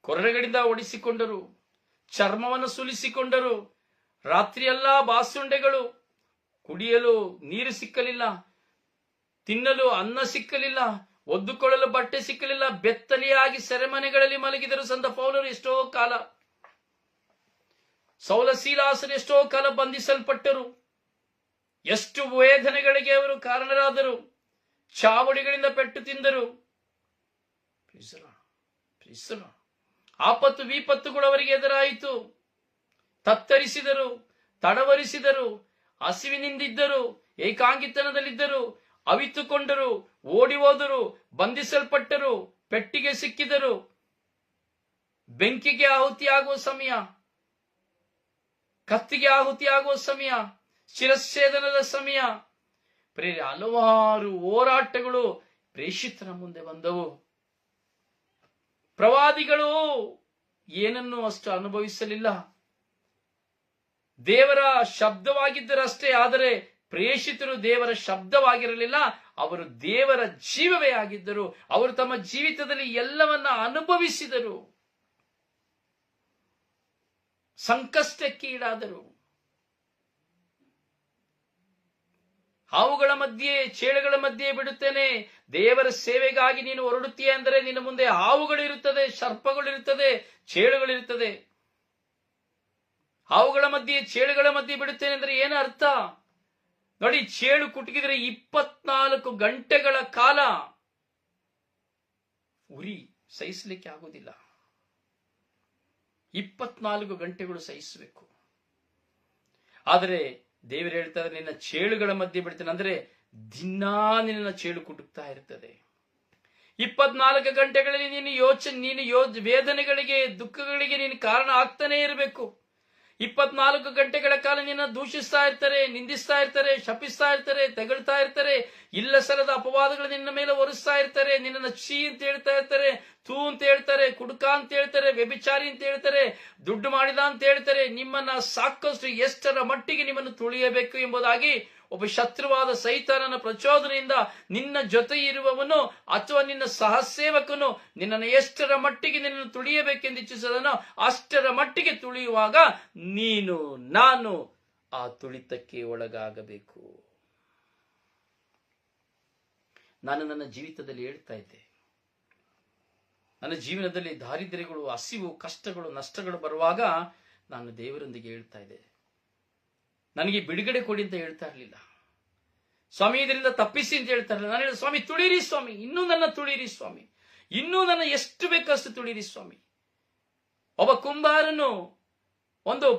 ಕೊರಡೆಗಳಿಂದ ಒಡಿಸಿಕೊಂಡರು, ಚರ್ಮವನ್ನು ಸುಲಿಸಿಕೊಂಡರು, ರಾತ್ರಿಯೆಲ್ಲ ಬಾಸುಂಡೆಗಳು, ಕುಡಿಯಲು ನೀರು ಸಿಕ್ಕಲಿಲ್ಲ, ತಿನ್ನಲು ಅನ್ನ ಸಿಕ್ಕಲಿಲ್ಲ, ಒದ್ದುಕೊಳ್ಳಲು ಬಟ್ಟೆ ಸಿಕ್ಕಲಿಲ್ಲ, ಬೆತ್ತಲೆಯಾಗಿ ಸೆರೆಮನೆಗಳಲ್ಲಿ ಮಲಗಿದರು. ಸಂತ ಪೌಲರು ಎಷ್ಟೋ ಕಾಲ, ಸೌಲ ಸೀಲಾಸರು ಎಷ್ಟೋ ಕಾಲ ಬಂಧಿಸಲ್ಪಟ್ಟರು. ಎಷ್ಟು ವೇದನೆಗಳಿಗೆ ಅವರು ಕಾರಣರಾದರು. ಚಾವಡಿಗಳಿಂದ ಪೆಟ್ಟು ತಿಂದರು. ಆಪತ್ತು ವಿಪತ್ತುಗಳು ಅವರಿಗೆ ಎದುರಾಯಿತು. ತತ್ತರಿಸಿದರು, ತಡವರಿಸಿದರು, ಹಸಿವಿನಿಂದಿದ್ದರು, ಏಕಾಂಗಿತನದಲ್ಲಿದ್ದರು, ಅವಿತುಕೊಂಡರು, ಓಡಿ ಹೋದರು, ಬಂಧಿಸಲ್ಪಟ್ಟರು, ಪೆಟ್ಟಿಗೆ ಸಿಕ್ಕಿದರು. ಬೆಂಕಿಗೆ ಆಹುತಿಯಾಗುವ ಸಮಯ, ಕತ್ತಿಗೆ ಆಹುತಿಯಾಗುವ ಸಮಯ, ಶಿರಚ್ಛೇದನದ ಸಮಯ. ಹಲವಾರು ಹೋರಾಟಗಳು ಪ್ರೇಷಿತರ ಮುಂದೆ ಬಂದವು. ಪ್ರವಾದಿಗಳು ಏನನ್ನೂ ಅಷ್ಟು ಅನುಭವಿಸಲಿಲ್ಲ. ದೇವರ ಶಬ್ದವಾಗಿದ್ದರಷ್ಟೇ, ಆದರೆ ಪ್ರೇಷಿತರು ದೇವರ ಶಬ್ದವಾಗಿರಲಿಲ್ಲ, ಅವರು ದೇವರ ಜೀವವೇ ಆಗಿದ್ದರು. ಅವರು ತಮ್ಮ ಜೀವಿತದಲ್ಲಿ ಎಲ್ಲವನ್ನ ಅನುಭವಿಸಿದರು, ಸಂಕಷ್ಟಕ್ಕೀಡಾದರು. ಹಾವುಗಳ ಮಧ್ಯೆ, ಚೇಳುಗಳ ಮಧ್ಯೆ ಬಿಡುತ್ತೇನೆ. ದೇವರ ಸೇವೆಗಾಗಿ ನೀನು ಹೊರಡುತ್ತೀಯ ಅಂದರೆ ನಿನ್ನ ಮುಂದೆ ಹಾವುಗಳಿರುತ್ತದೆ, ಸರ್ಪಗಳಿರುತ್ತದೆ, ಚೇಳುಗಳಿರುತ್ತದೆ. ಹಾವುಗಳ ಮಧ್ಯೆ, ಚೇಳುಗಳ ಮಧ್ಯೆ ಬಿಡುತ್ತೇನೆ ಅಂದ್ರೆ ಏನು ಅರ್ಥ ನೋಡಿ. ಚೇಳು ಕುಟುಕಿದ್ರೆ 24 ಗಂಟೆಗಳ ಕಾಲ ಉರಿ ಸಹಿಸಲಿಕ್ಕೆ ಆಗುವುದಿಲ್ಲ. 24 ಗಂಟೆಗಳು ಸಹಿಸಬೇಕು. ಆದರೆ ದೇವರು ಹೇಳ್ತಾರೆ, ನಿನ್ನ ಚೇಳುಗಳ ಮಧ್ಯೆ ಬಿಡ್ತೇನೆ ಅಂದ್ರೆ ದಿನಾ ನಿನ್ನ ಚೇಳು ಕುಟುಕ್ತಾ ಇರ್ತದೆ. 24 ಗಂಟೆಗಳಲ್ಲಿ ನೀನು ವೇದನೆಗಳಿಗೆ, ದುಃಖಗಳಿಗೆ ನೀನು ಕಾರಣ ಆಗ್ತಾನೆ ಇರಬೇಕು. 24 ಗಂಟೆಗಳ ಕಾಲ ನಿನ್ನ ದೂಷಿಸ್ತಾ ಇರ್ತಾರೆ, ನಿಂದಿಸ್ತಾ ಇರ್ತಾರೆ, ಶಪಿಸ್ತಾ ಇರ್ತಾರೆ, ತೆಗಳ್ತಾ ಇರ್ತಾರೆ. ಇಲ್ಲ ಸಲದ ಅಪವಾದಗಳು ನಿನ್ನ ಮೇಲೆ ಒರೆಸ್ತಾ ಇರ್ತಾರೆ. ನಿನ್ನನ್ನು ಛೀ ಅಂತ ಹೇಳ್ತಾ ಇರ್ತಾರೆ, ತೂ ಅಂತ ಹೇಳ್ತಾರೆ, ಕುಡುಕ ಅಂತ ಹೇಳ್ತಾರೆ, ವ್ಯಭಿಚಾರಿ ಅಂತ ಹೇಳ್ತಾರೆ, ದುಡ್ಡು ಮಾಡಿದ ಅಂತ ಹೇಳ್ತಾರೆ. ನಿಮ್ಮನ್ನ ಸಾಕಷ್ಟು ಎಷ್ಟರ ಮಟ್ಟಿಗೆ ನಿಮ್ಮನ್ನು ತುಳಿಯಬೇಕು ಎಂಬುದಾಗಿ ಒಬ್ಬ ಶತ್ರುವಾದ ಸೈತಾನನ ಪ್ರಚೋದನೆಯಿಂದ ನಿನ್ನ ಜೊತೆ ಇರುವವನು ಅಥವಾ ನಿನ್ನ ಸಹಸೇವಕನು ನಿನ್ನನ್ನು ಎಷ್ಟರ ಮಟ್ಟಿಗೆ ನಿನ್ನನ್ನು ತುಳಿಯಬೇಕೆಂದು ಇಚ್ಛಿಸದನೋ ಅಷ್ಟರ ಮಟ್ಟಿಗೆ ತುಳಿಯುವಾಗ ನಾನು ಆ ತುಳಿತಕ್ಕೆ ಒಳಗಾಗಬೇಕು. ನಾನು ನನ್ನ ಜೀವಿತದಲ್ಲಿ ಹೇಳ್ತಾ ಇದ್ದೆ, ನನ್ನ ಜೀವನದಲ್ಲಿ ದಾರಿದ್ರ್ಯಗಳು, ಹಸಿವು, ಕಷ್ಟಗಳು, ನಷ್ಟಗಳು ಬರುವಾಗ ನಾನು ದೇವರೊಂದಿಗೆ ಹೇಳ್ತಾ ಇದ್ದೆ, ನನಗೆ ಬಿಡುಗಡೆ ಕೊಡಿ ಅಂತ ಹೇಳ್ತಾ ಇರಲಿಲ್ಲ. ಸ್ವಾಮಿ ಇದರಿಂದ ತಪ್ಪಿಸಿ ಅಂತ ಹೇಳ್ತಾ ಇರಲಿಲ್ಲ. ನಾನು ಹೇಳಿದೆ, ಸ್ವಾಮಿ ತುಳಿರಿ ಸ್ವಾಮಿ, ಇನ್ನೂ ನನ್ನ ತುಳಿರಿ ಸ್ವಾಮಿ, ಇನ್ನೂ ನನ್ನ ಎಷ್ಟು ಬೇಕಷ್ಟು ತುಳಿರಿ ಸ್ವಾಮಿ. ಒಬ್ಬ ಕುಂಬಾರನು ಒಂದು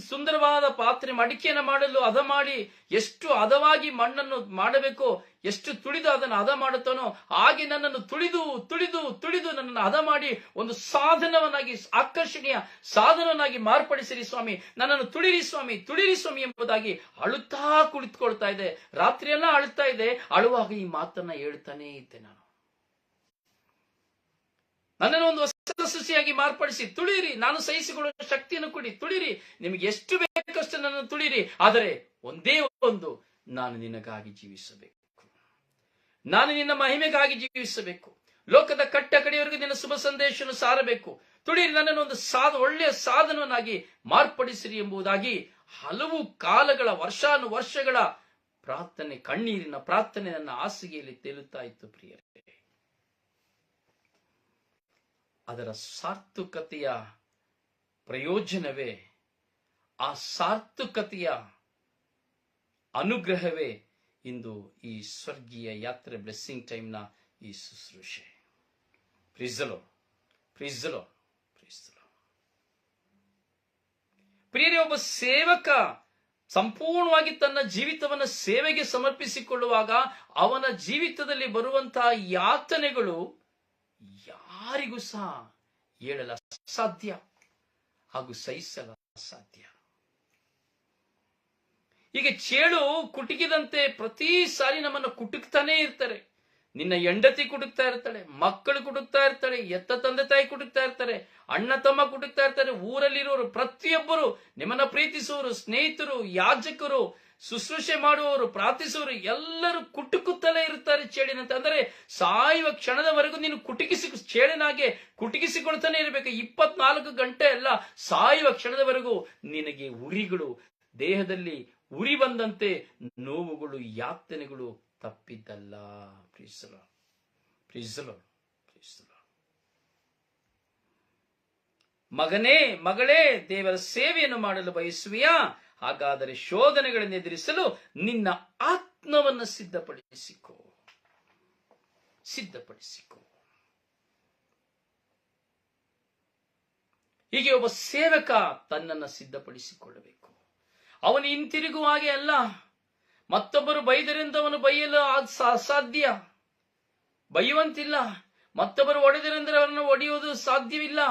ಸುಂದರವಾದ ಪಾತ್ರೆ ಮಡಿಕೆಯನ್ನು ಮಾಡಲು ಹದ ಮಾಡಿ ಎಷ್ಟು ಹದವಾಗಿ ಮಣ್ಣನ್ನು ಮಾಡಬೇಕೋ, ಎಷ್ಟು ತುಳಿದು ಅದನ್ನು ಹದ ಮಾಡುತ್ತಾನೋ ಹಾಗೆ ನನ್ನನ್ನು ತುಳಿದು ತುಳಿದು ತುಳಿದು ನನ್ನನ್ನು ಹದ ಮಾಡಿ ಒಂದು ಸಾಧನವನ್ನಾಗಿ, ಆಕರ್ಷಣೀಯ ಸಾಧನವನ್ನಾಗಿ ಮಾರ್ಪಡಿಸಿರಿ ಸ್ವಾಮಿ, ನನ್ನನ್ನು ತುಳಿರಿ ಸ್ವಾಮಿ, ತುಳಿರಿ ಸ್ವಾಮಿ ಎಂಬುದಾಗಿ ಅಳುತ್ತಾ ಕುಳಿತುಕೊಳ್ತಾ ಇದೆ. ರಾತ್ರಿಯೆಲ್ಲ ಅಳುತ್ತಾ ಇದೆ. ಅಳುವಾಗ ಈ ಮಾತನ್ನ ಹೇಳ್ತಾನೆ ಇದ್ದೆ, ನನ್ನನ್ನು ಒಂದು ಹೊಸ ಸೃಷ್ಟಿಯಾಗಿ ಮಾರ್ಪಡಿಸಿ ತುಳಿರಿ, ನಾನು ಸಹಿಸಿಕೊಳ್ಳುವ ಶಕ್ತಿಯನ್ನು ಕೊಡಿ, ತುಳಿರಿ, ನಿಮಗೆ ಎಷ್ಟು ಬೇಕಷ್ಟು ನನ್ನನ್ನು ತುಳಿರಿ. ಆದರೆ ಒಂದೇ ಒಂದು, ನಾನು ನಿನಗಾಗಿ ಜೀವಿಸಬೇಕು, ನಾನು ನಿನ್ನ ಮಹಿಮೆಗಾಗಿ ಜೀವಿಸಬೇಕು, ಲೋಕದ ಕಟ್ಟ ಕಡೆಯವರೆಗೂ ನಿನ್ನ ಶುಭ ಸಂದೇಶವನ್ನು ಸಾರಬೇಕು. ತುಳಿರಿ, ನನ್ನನ್ನು ಒಂದು ಒಳ್ಳೆಯ ಸಾಧನವನ್ನಾಗಿ ಮಾರ್ಪಡಿಸಿರಿ ಎಂಬುದಾಗಿ ಹಲವು ಕಾಲಗಳ, ವರ್ಷಾನುವರ್ಷಗಳ ಪ್ರಾರ್ಥನೆ, ಕಣ್ಣೀರಿನ ಪ್ರಾರ್ಥನೆ ನನ್ನ ಹಾಸಿಗೆಯಲ್ಲಿ ತೇಲುತ್ತಾ ಇತ್ತು ಪ್ರಿಯರೇ. ಅದರ ಸಾರ್ಥಕತೆಯ ಪ್ರಯೋಜನವೇ, ಆ ಸಾರ್ಥಕತೆಯ ಅನುಗ್ರಹವೇ ಇಂದು ಈ ಸ್ವರ್ಗೀಯ ಯಾತ್ರೆ, ಬ್ಲೆಸ್ಸಿಂಗ್ ಟೈಮ್ನ ಈ ಶುಶ್ರೂಷೆ. Praise the Lord, praise the Lord, praise the Lord. ಪ್ರಿಯರೇ, ಒಬ್ಬ ಸೇವಕ ಸಂಪೂರ್ಣವಾಗಿ ತನ್ನ ಜೀವಿತವನ್ನು ಸೇವೆಗೆ ಸಮರ್ಪಿಸಿಕೊಳ್ಳುವಾಗ ಅವನ ಜೀವಿತದಲ್ಲಿ ಬರುವಂತಹ ಯಾತನೆಗಳು ಯಾರಿಗೂ ಸಹ ಹೇಳಲು ಅಸಾಧ್ಯ ಹಾಗೂ ಸಹಿಸಲು ಅಸಾಧ್ಯ. ಈಗ ಚೇಳು ಕುಟುಕಿದಂತೆ ಪ್ರತಿ ಸಾರಿ ನಮ್ಮನ್ನು ಕುಟುಕ್ತಾನೆ ಇರ್ತಾರೆ. ನಿನ್ನ ಹೆಂಡತಿ ಕುಟುಕ್ತಾ ಇರ್ತಾಳೆ, ಮಕ್ಕಳು ಕುಟುಕ್ತಾ ಇರ್ತಾಳೆ, ಎತ್ತ ತಂದೆ ತಾಯಿ ಕುಟುಕ್ತಾ ಇರ್ತಾರೆ, ಅಣ್ಣ ತಮ್ಮ ಕುಟುಕ್ತಾ ಇರ್ತಾರೆ, ಊರಲ್ಲಿರೋರು ಪ್ರತಿಯೊಬ್ಬರು, ನಿಮ್ಮನ್ನ ಪ್ರೀತಿಸುವವರು, ಸ್ನೇಹಿತರು, ಯಾಜಕರು, ಶುಶ್ರೂಷೆ ಮಾಡುವವರು, ಪ್ರಾರ್ಥಿಸುವವರು ಎಲ್ಲರೂ ಕುಟುಕುತ್ತಲೇ ಇರುತ್ತಾರೆ ಚೇಳಿನಂತೆ. ಅಂದರೆ ಸಾಯುವ ಕ್ಷಣದವರೆಗೂ ನೀನು ಚೇಳಿನಾಗೆ ಕುಟುಕಿಸಿಕೊಳ್ತಾನೆ ಇರಬೇಕು. 24 ಗಂಟೆ ಅಲ್ಲ, ಸಾಯುವ ಕ್ಷಣದವರೆಗೂ ನಿನಗೆ ಉರಿಗಳು, ದೇಹದಲ್ಲಿ ಉರಿ ಬಂದಂತೆ ನೋವುಗಳು, ಯಾತನೆಗಳು ತಪ್ಪಿದ್ದಲ್ಲ. Praise the Lord, praise the Lord, praise the Lord. ಮಗನೇ, ಮಗಳೇ, ದೇವರ ಸೇವೆಯನ್ನು ಮಾಡಲು ಬಯಸುವಿಯಾ? ಹಾಗಾದರೆ ಶೋಧನೆಗಳನ್ನು ಎದುರಿಸಲು ನಿನ್ನ ಆತ್ಮವನ್ನು ಸಿದ್ಧಪಡಿಸಿಕೋ. ಹೀಗೆ ಒಬ್ಬ ಸೇವಕ ತನ್ನನ್ನು ಸಿದ್ಧಪಡಿಸಿಕೊಳ್ಳಬೇಕು. ಅವನು ಹಿಂತಿರುಗುವ ಹಾಗೆ ಅಲ್ಲ. ಮತ್ತೊಬ್ಬರು ಬೈದರಿಂದ ಅವನು ಬೈಯಲು ಅಸಾಧ್ಯ, ಬೈಯುವಂತಿಲ್ಲ. ಮತ್ತೊಬ್ಬರು ಹೊಡೆದರೆಂದರೆ ಅವರನ್ನು ಹೊಡೆಯುವುದು ಸಾಧ್ಯವಿಲ್ಲ.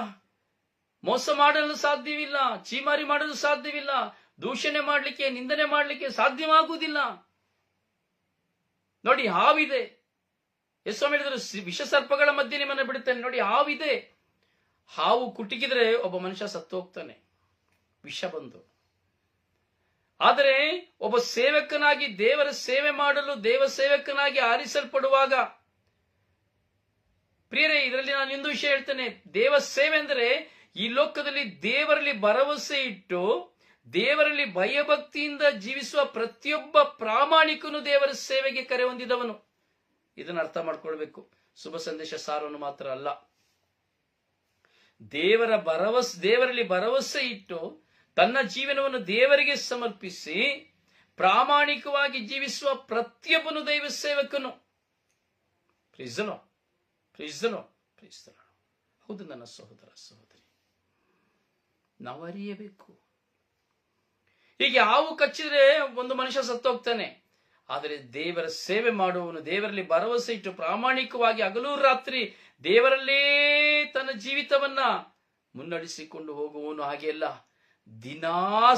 ಮೋಸ ಮಾಡಲು ಸಾಧ್ಯವಿಲ್ಲ, ಚೀಮಾರಿ ಮಾಡಲು ಸಾಧ್ಯವಿಲ್ಲ, ದೂಷಣೆ ಮಾಡಲಿಕ್ಕೆ, ನಿಂದನೆ ಮಾಡಲಿಕ್ಕೆ ಸಾಧ್ಯವಾಗುವುದಿಲ್ಲ. ನೋಡಿ, ಹಾವಿದೆ. ಯೇಸು ಹೇಳಿದರು, ವಿಷಸರ್ಪಗಳ ಮಧ್ಯೆ ನಿಮ್ಮನ್ನು ಬಿಡುತ್ತೇನೆ. ನೋಡಿ, ಹಾವಿದೆ. ಹಾವು ಕುಟುಕಿದ್ರೆ ಒಬ್ಬ ಮನುಷ್ಯ ಸತ್ತು ಹೋಗ್ತಾನೆ, ವಿಷ ಬಂದು. ಆದರೆ ಒಬ್ಬ ಸೇವಕನಾಗಿ ದೇವರ ಸೇವೆ ಮಾಡಲು ದೇವ ಸೇವಕನಾಗಿ ಆರಿಸಲ್ಪಡುವಾಗ, ಪ್ರಿಯರೇ, ಇದರಲ್ಲಿ ನಾನು ಒಂದು ವಿಷಯ ಹೇಳ್ತೇನೆ. ದೇವ ಸೇವೆ ಅಂದರೆ ಈ ಲೋಕದಲ್ಲಿ ದೇವರಲ್ಲಿ ಭರವಸೆ ಇಟ್ಟು ದೇವರಲ್ಲಿ ಭಯಭಕ್ತಿಯಿಂದ ಜೀವಿಸುವ ಪ್ರತಿಯೊಬ್ಬ ಪ್ರಾಮಾಣಿಕನು ದೇವರ ಸೇವೆಗೆ ಕರೆ ಹೊಂದಿದವನು. ಇದನ್ನು ಅರ್ಥ ಮಾಡ್ಕೊಳ್ಬೇಕು. ಶುಭ ಸಂದೇಶ ಸಾರವನ್ನು ಮಾತ್ರ ಅಲ್ಲ, ದೇವರಲ್ಲಿ ಭರವಸೆ ಇಟ್ಟು ತನ್ನ ಜೀವನವನ್ನು ದೇವರಿಗೆ ಸಮರ್ಪಿಸಿ ಪ್ರಾಮಾಣಿಕವಾಗಿ ಜೀವಿಸುವ ಪ್ರತಿಯೊಬ್ಬನು ದೈವ ಸೇವಕನು. ಪ್ರೀಸನೋ ಪ್ರೀಸನೋ ಪ್ರೀಸನೋ. ಹೌದು ನನ್ನ ಸಹೋದರ ಸಹೋದರಿ, ನಾವು ಅರಿಯಬೇಕು. ಹೀಗೆ ಹಾವು ಕಚ್ಚಿದ್ರೆ ಒಂದು ಮನುಷ್ಯ ಸತ್ತೋಗ್ತಾನೆ. ಆದರೆ ದೇವರ ಸೇವೆ ಮಾಡುವವನು ದೇವರಲ್ಲಿ ಭರವಸೆ ಇಟ್ಟು ಪ್ರಾಮಾಣಿಕವಾಗಿ ಹಗಲು ರಾತ್ರಿ ದೇವರಲ್ಲೇ ತನ್ನ ಜೀವಿತವನ್ನ ಮುನ್ನಡೆಸಿಕೊಂಡು ಹೋಗುವವನು ಹಾಗೆ ಅಲ್ಲ, ದಿನಾ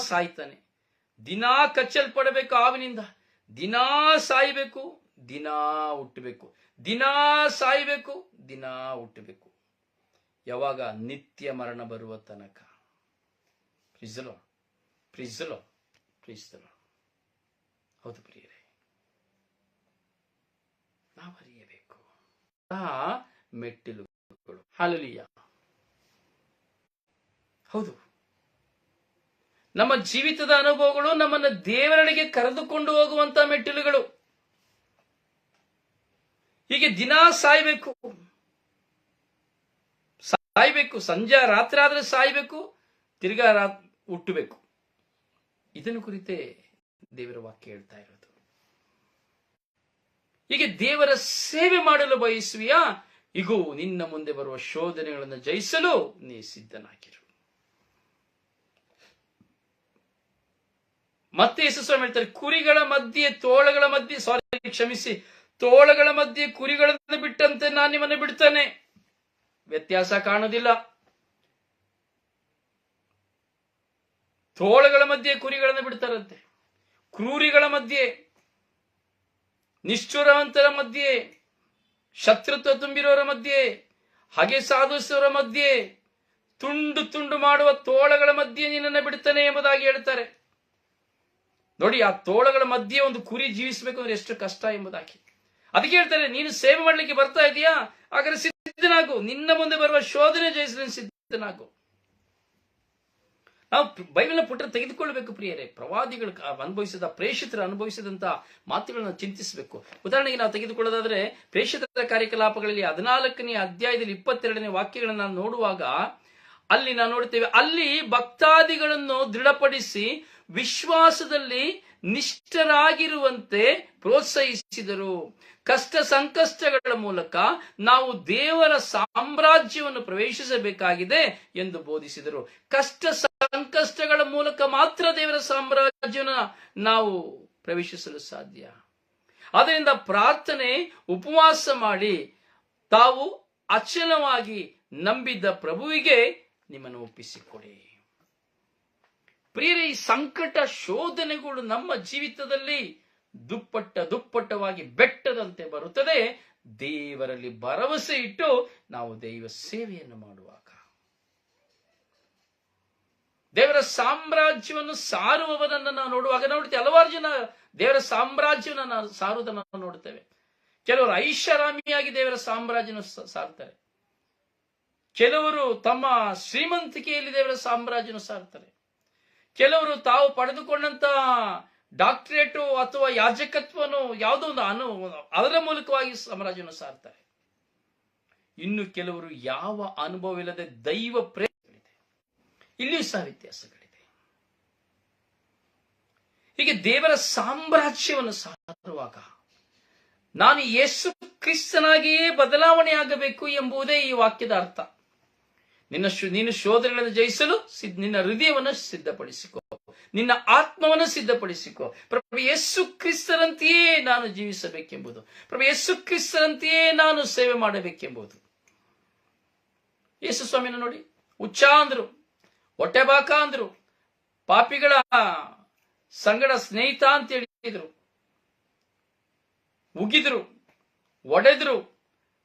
ಸಾಯ್ತಾನೆ. ದಿನಾ ಕಚ್ಚಲ್ಪಡಬೇಕು ಹಾವಿನಿಂದ, ದಿನಾ ಸಾಯಬೇಕು, ದಿನಾ ಹುಟ್ಟಬೇಕು, ದಿನಾ ಸಾಯಬೇಕು, ದಿನಾ ಹುಟ್ಟಬೇಕು. ಯಾವಾಗ? ನಿತ್ಯ ಮರಣ ಬರುವ ತನಕ. ಪ್ರೀಸಲೋ ಪ್ರೀಸಲೋ ಪ್ರೀಸಲೋ. ಹೌದು ಪ್ರಿಯರೇ, ನಾವು ಅರಿಯಬೇಕು ಮೆಟ್ಟಿಲುಗಳು. ಹಲ್ಲೆಲೂಯಾ. ಹೌದು, ನಮ್ಮ ಜೀವಿತದ ಅನುಭವಗಳು ನಮ್ಮನ್ನು ದೇವರಡೆಗೆ ಕರೆದುಕೊಂಡು ಹೋಗುವಂತ ಮೆಟ್ಟಿಲುಗಳು. ಹೀಗೆ ದಿನಾ ಸಾಯ್ಬೇಕು, ಸಂಜೆ ರಾತ್ರಿ ಆದ್ರೆ ಸಾಯ್ಬೇಕು, ತಿರ್ಗಾ ಹುಟ್ಟಬೇಕು. ಇದನ್ನು ಕುರಿತೇ ದೇವರ ವಾಕ್ಯ ಹೇಳ್ತಾ ಇರೋದು. ಹೀಗೆ ದೇವರ ಸೇವೆ ಮಾಡಲು ಬಯಸುವಿಯಾ? ಇಗೋ ನಿನ್ನ ಮುಂದೆ ಬರುವ ಶೋಧನೆಗಳನ್ನು ಜಯಿಸಲು ನೀ ಸಿದ್ಧನಾಗಿರು. ಮತ್ತೆ ಯೇಸು ಸ್ವಾಮಿ ಹೇಳ್ತಾರೆ, ಕುರಿಗಳ ಮಧ್ಯೆ ತೋಳಗಳ ಮಧ್ಯೆ ತೋಳಗಳ ಮಧ್ಯೆ ಕುರಿಗಳನ್ನು ಬಿಟ್ಟಂತೆ ನಾನು ನಿಮ್ಮನ್ನು ಬಿಡ್ತಾನೆ. ವ್ಯತ್ಯಾಸ ಕಾಣುವುದಿಲ್ಲ. ತೋಳಗಳ ಮಧ್ಯೆ ಕುರಿಗಳನ್ನು ಬಿಡ್ತಾರಂತೆ, ಕ್ರೂರಿಗಳ ಮಧ್ಯೆ, ನಿಷ್ಠುರವಂತರ ಮಧ್ಯೆ, ಶತ್ರುತ್ವ ತುಂಬಿರೋರ ಮಧ್ಯೆ, ಹಗೆ ಸಾಧಿಸುವವರ ಮಧ್ಯೆ, ತುಂಡು ತುಂಡು ಮಾಡುವ ತೋಳಗಳ ಮಧ್ಯೆ ನಿನ್ನನ್ನು ಬಿಡ್ತಾನೆ ಎಂಬುದಾಗಿ ಹೇಳ್ತಾರೆ. ನೋಡಿ, ಆ ತೋಳಗಳ ಮಧ್ಯೆ ಒಂದು ಕುರಿ ಜೀವಿಸಬೇಕು ಅಂದ್ರೆ ಎಷ್ಟು ಕಷ್ಟ ಎಂಬುದಾಗಿ. ಅದಕ್ಕೆ ಹೇಳ್ತಾರೆ, ನೀನು ಸೇವೆ ಮಾಡಲಿಕ್ಕೆ ಬರ್ತಾ ಇದೀಯಾ? ಹಾಗಾದ್ರೆ ಸಿದ್ಧನಾಗು, ನಿನ್ನ ಮುಂದೆ ಬರುವ ಶೋಧನೆ ಜಯಿಸಲು ಸಿದ್ಧನಾಗು. ನಾವು ಬೈಬಲ್ನ ಪುಟ ತೆಗೆದುಕೊಳ್ಳಬೇಕು ಪ್ರಿಯರೇ. ಪ್ರವಾದಿಗಳು ಅನುಭವಿಸಿದ, ಪ್ರೇಷಿತರು ಅನುಭವಿಸಿದಂತ ಮಾತುಗಳನ್ನು ಚಿಂತಿಸಬೇಕು. ಉದಾಹರಣೆಗೆ ನಾವು ತೆಗೆದುಕೊಳ್ಳೋದಾದ್ರೆ, ಪ್ರೇಷಿತರ ಕಾರ್ಯಕಲಾಪಗಳಲ್ಲಿ 14ನೇ ಅಧ್ಯಾಯದಲ್ಲಿ 22ನೇ ವಾಕ್ಯಗಳನ್ನು ನಾವು ನೋಡುವಾಗ ಅಲ್ಲಿ ನಾವು ನೋಡುತ್ತೇವೆ, ಅಲ್ಲಿ ಭಕ್ತಾದಿಗಳನ್ನು ದೃಢಪಡಿಸಿ ವಿಶ್ವಾಸದಲ್ಲಿ ನಿಷ್ಠರಾಗಿರುವಂತೆ ಪ್ರೋತ್ಸಾಹಿಸಿದರು. ಕಷ್ಟ ಸಂಕಷ್ಟಗಳ ಮೂಲಕ ನಾವು ದೇವರ ಸಾಮ್ರಾಜ್ಯವನ್ನು ಪ್ರವೇಶಿಸಬೇಕಾಗಿದೆ ಎಂದು ಬೋಧಿಸಿದರು. ಕಷ್ಟ ಸಂಕಷ್ಟಗಳ ಮೂಲಕ ಮಾತ್ರ ದೇವರ ಸಾಮ್ರಾಜ್ಯವನ್ನು ನಾವು ಪ್ರವೇಶಿಸಲು ಸಾಧ್ಯ. ಆದ್ದರಿಂದ ಪ್ರಾರ್ಥನೆ, ಉಪವಾಸ ಮಾಡಿ ತಾವು ಅಚಲವಾಗಿ ನಂಬಿದ್ದ ಪ್ರಭುವಿಗೆ ನಿಮ್ಮನ್ನು ಒಪ್ಪಿಸಿಕೊಡಿ. ಪ್ರಿಯರೇ, ಈ ಸಂಕಟ ಶೋಧನೆಗಳು ನಮ್ಮ ಜೀವಿತದಲ್ಲಿ ದುಪ್ಪಟ್ಟವಾಗಿ ಬೆಟ್ಟದಂತೆ ಬರುತ್ತದೆ. ದೇವರಲ್ಲಿ ಭರವಸೆ ಇಟ್ಟು ನಾವು ದೈವ ಸೇವೆಯನ್ನು ಮಾಡುವಾಗ, ದೇವರ ಸಾಮ್ರಾಜ್ಯವನ್ನು ಸಾರುವವರನ್ನು ನಾವು ನೋಡುವಾಗ ನೋಡ್ತೇವೆ. ಹಲವಾರು ಜನ ದೇವರ ಸಾಮ್ರಾಜ್ಯವನ್ನು ಸಾರುವುದನ್ನು ನಾವು ನೋಡ್ತೇವೆ. ಕೆಲವರು ಐಷಾರಾಮಿಯಾಗಿ ದೇವರ ಸಾಮ್ರಾಜ್ಯವನ್ನು ಸಾರ್ತಾರೆ, ಕೆಲವರು ತಮ್ಮ ಶ್ರೀಮಂತಿಕೆಯಲ್ಲಿ ದೇವರ ಸಾಮ್ರಾಜ್ಯವನ್ನು ಸಾರ್ತಾರೆ, ಕೆಲವರು ತಾವು ಪಡೆದುಕೊಂಡಂತ ಡಾಕ್ಟರೇಟು ಅಥವಾ ಯಾಜಕತ್ವನು ಯಾವುದೋ ಒಂದು ಅದರ ಮೂಲಕವಾಗಿ ಸಾಮ್ರಾಜ್ಯವನ್ನು ಸಾರ್ತಾರೆ. ಇನ್ನು ಕೆಲವರು ಯಾವ ಅನುಭವವಿಲ್ಲದೆ ದೈವ ಪ್ರೇಮಗಳಿದೆ. ಇಲ್ಲಿಯೂ ಸಹ ವ್ಯತ್ಯಾಸಗಳಿದೆ. ಹೀಗೆ ದೇವರ ಸಾಮ್ರಾಜ್ಯವನ್ನು ಸಾರುವಾಗ ನಾನು ಯೇಸು ಕ್ರಿಸ್ತನಾಗಿಯೇ ಬದಲಾವಣೆ ಆಗಬೇಕು ಎಂಬುದೇ ಈ ವಾಕ್ಯದ ಅರ್ಥ. ನೀನು ಶೋಧನೆಗಳನ್ನು ಜಯಿಸಲು ನಿನ್ನ ಹೃದಯವನ್ನು ಸಿದ್ಧಪಡಿಸಿಕೊ, ನಿನ್ನ ಆತ್ಮವನ್ನು ಸಿದ್ಧಪಡಿಸಿಕೊ. ಪ್ರಭು ಯೇಸು ಕ್ರಿಸ್ತರಂತೆಯೇ ನಾನು ಜೀವಿಸಬೇಕೆಂಬುದು, ಪ್ರಭು ಯೇಸು ಕ್ರಿಸ್ತರಂತೆಯೇ ನಾನು ಸೇವೆ ಮಾಡಬೇಕೆಂಬುದು. ಯೇಸು ಸ್ವಾಮಿನ ನೋಡಿ, ಹುಚ್ಚ ಅಂದ್ರು, ಹೊಟ್ಟೆಬಾಕ ಅಂದ್ರು, ಪಾಪಿಗಳ ಸಂಗಡ ಸ್ನೇಹಿತ ಅಂತ ಹೇಳಿದ್ರು, ಉಗಿದ್ರು, ಒಡೆದ್ರು,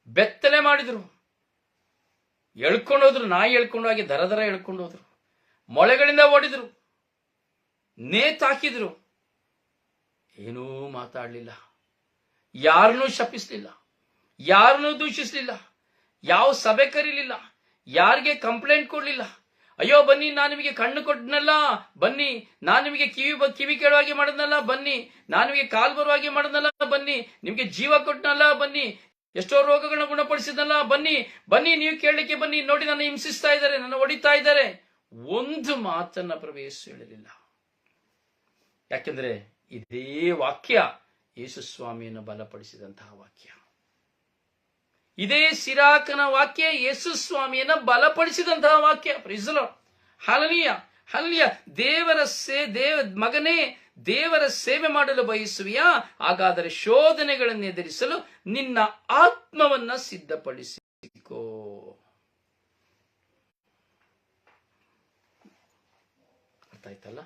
ಬೆತ್ತಲೆ ಮಾಡಿದ್ರು, ಎಳ್ಕೊಂಡೋದ್ರು, ನಾಯಿ ಎಳ್ಕೊಂಡೋಗಿ ದರ ಎಳ್ಕೊಂಡೋದ್ರು, ಮೊಳೆಗಳಿಂದ ಓಡಿದ್ರು, ನೇತಾಕಿದ್ರು, ಏನೂ ಮಾತಾಡಲಿಲ್ಲ, ಯಾರನ್ನೂ ಶಪಿಸಲಿಲ್ಲ, ಯಾರನ್ನೂ ದೂಷಿಸಲಿಲ್ಲ, ಯಾವ ಸಭೆ ಕರೀಲಿಲ್ಲ, ಯಾರಿಗೆ ಕಂಪ್ಲೇಂಟ್ ಕೊಡ್ಲಿಲ್ಲ. ಅಯ್ಯೋ ಬನ್ನಿ, ನಾನು ನಿಮಗೆ ಕಣ್ಣು ಕೊಟ್ಟನಲ್ಲ, ಬನ್ನಿ, ನಾನು ನಿಮಗೆ ಕಿವಿ ಕೇಳುವಾಗೆ ಮಾಡಿದ್ನಲ್ಲ, ಬನ್ನಿ, ನಾನು ನಿಮಗೆ ಕಾಲು ಬರುವಾಗೆ ಮಾಡಿದ್ನಲ್ಲ, ಬನ್ನಿ, ನಿಮಗೆ ಜೀವ ಕೊಟ್ಟನಲ್ಲ, ಬನ್ನಿ, ಎಷ್ಟೋ ರೋಗಗಳನ್ನ ಗುಣಪಡಿಸಿದ್ನಲ್ಲ, ಬನ್ನಿ ಬನ್ನಿ, ನೀವು ಕೇಳಲಿಕ್ಕೆ ಬನ್ನಿ, ನೋಡಿ ನನ್ನ ಹಿಂಸಿಸ್ತಾ ಇದ್ದಾರೆ, ನನ್ನ ಹೊಡಿತಾ ಇದ್ದಾರೆ. ಒಂದು ಮಾತನ್ನ ಪ್ರಭು ಯೇಸು ಹೇಳಲಿಲ್ಲ. ಯಾಕೆಂದ್ರೆ ಇದೇ ವಾಕ್ಯ ಯೇಸು ಸ್ವಾಮಿಯನ್ನು ಬಲಪಡಿಸಿದಂತಹ ವಾಕ್ಯ. ಇದೇ ಸಿರಾಕನ ವಾಕ್ಯ ಯೇಸು ಸ್ವಾಮಿಯನ್ನ ಬಲಪಡಿಸಿದಂತಹ ವಾಕ್ಯ. Praise the Lord. Hallelujah, hallelujah. ಮಗನೇ, ದೇವರ ಸೇವೆ ಮಾಡಲು ಬಯಸುವಿಯಾ? ಹಾಗಾದರೆ ಶೋಧನೆಗಳನ್ನು ಎದುರಿಸಲು ನಿನ್ನ ಆತ್ಮವನ್ನ ಸಿದ್ಧಪಡಿಸಿಕೋ. ಅರ್ಥ ಆಯ್ತಲ್ಲ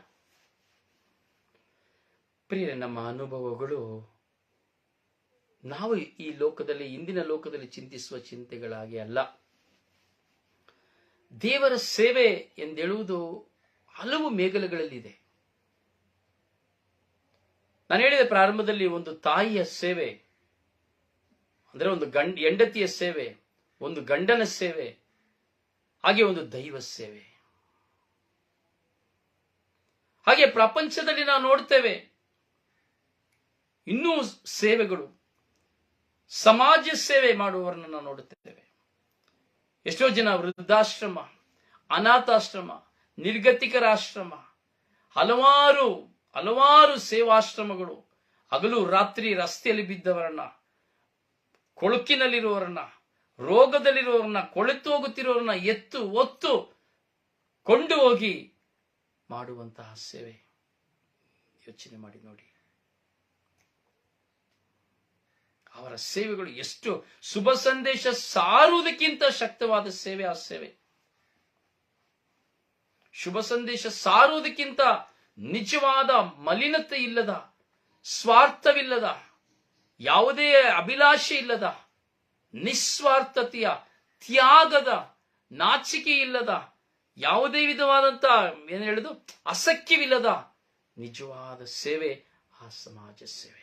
ಪ್ರಿಯರೇ? ನಮ್ಮ ಅನುಭವಗಳು ನಾವು ಈ ಲೋಕದಲ್ಲಿ, ಇಂದಿನ ಲೋಕದಲ್ಲಿ ಚಿಂತಿಸುವ ಚಿಂತೆಗಳಾಗಿ ಅಲ್ಲ. ದೇವರ ಸೇವೆ ಎಂದೇಳುವುದು ಹಲವು ಮೇಗಲುಗಳಲ್ಲಿದೆ. ನಾನು ಹೇಳಿದೆ ಪ್ರಾರಂಭದಲ್ಲಿ, ಒಂದು ತಾಯಿಯ ಸೇವೆ ಅಂದ್ರೆ ಒಂದು ಹೆಂಡತಿಯ ಸೇವೆ, ಒಂದು ಗಂಡನ ಸೇವೆ, ಹಾಗೆ ಒಂದು ದೈವ ಸೇವೆ. ಹಾಗೆ ಪ್ರಪಂಚದಲ್ಲಿ ನಾವು ನೋಡ್ತೇವೆ ಇನ್ನೂ ಸೇವೆಗಳು, ಸಮಾಜ ಸೇವೆ ಮಾಡುವವರನ್ನು ನಾವು ನೋಡುತ್ತೇವೆ. ಎಷ್ಟೋ ಜನ ವೃದ್ಧಾಶ್ರಮ, ಅನಾಥಾಶ್ರಮ, ನಿರ್ಗತಿಕರ ಆಶ್ರಮ, ಹಲವಾರು ಸೇವಾಶ್ರಮಗಳು, ಹಗಲು ರಾತ್ರಿ ರಸ್ತೆಯಲ್ಲಿ ಬಿದ್ದವರನ್ನ, ಕೊಳುಕಿನಲ್ಲಿರುವವರನ್ನ, ರೋಗದಲ್ಲಿರುವವರನ್ನ, ಕೊಳೆತು ಹೋಗುತ್ತಿರುವವರನ್ನ ಹೊತ್ತು ಕೊಂಡು ಹೋಗಿ ಮಾಡುವಂತಹ ಸೇವೆ. ಯೋಚನೆ ಮಾಡಿ ನೋಡಿ, ಅವರ ಸೇವೆಗಳು ಎಷ್ಟು ಶುಭ ಸಂದೇಶ ಸಾರುವುದಕ್ಕಿಂತ ಶಕ್ತವಾದ ಸೇವೆ ಆ ಸೇವೆ. ಶುಭ ಸಂದೇಶ ಸಾರುವುದಕ್ಕಿಂತ ನಿಜವಾದ ಮಲಿನತೆ ಇಲ್ಲದ, ಸ್ವಾರ್ಥವಿಲ್ಲದ, ಯಾವುದೇ ಅಭಿಲಾಷೆ ಇಲ್ಲದ, ನಿಸ್ವಾರ್ಥತೆಯ, ತ್ಯಾಗದ, ನಾಚಿಕೆ ಇಲ್ಲದ, ಯಾವುದೇ ವಿಧವಾದಂತ ಏನು ಹೇಳುದು ಅಸಖ್ಯವಿಲ್ಲದ ನಿಜವಾದ ಸೇವೆ ಆ ಸಮಾಜ ಸೇವೆ.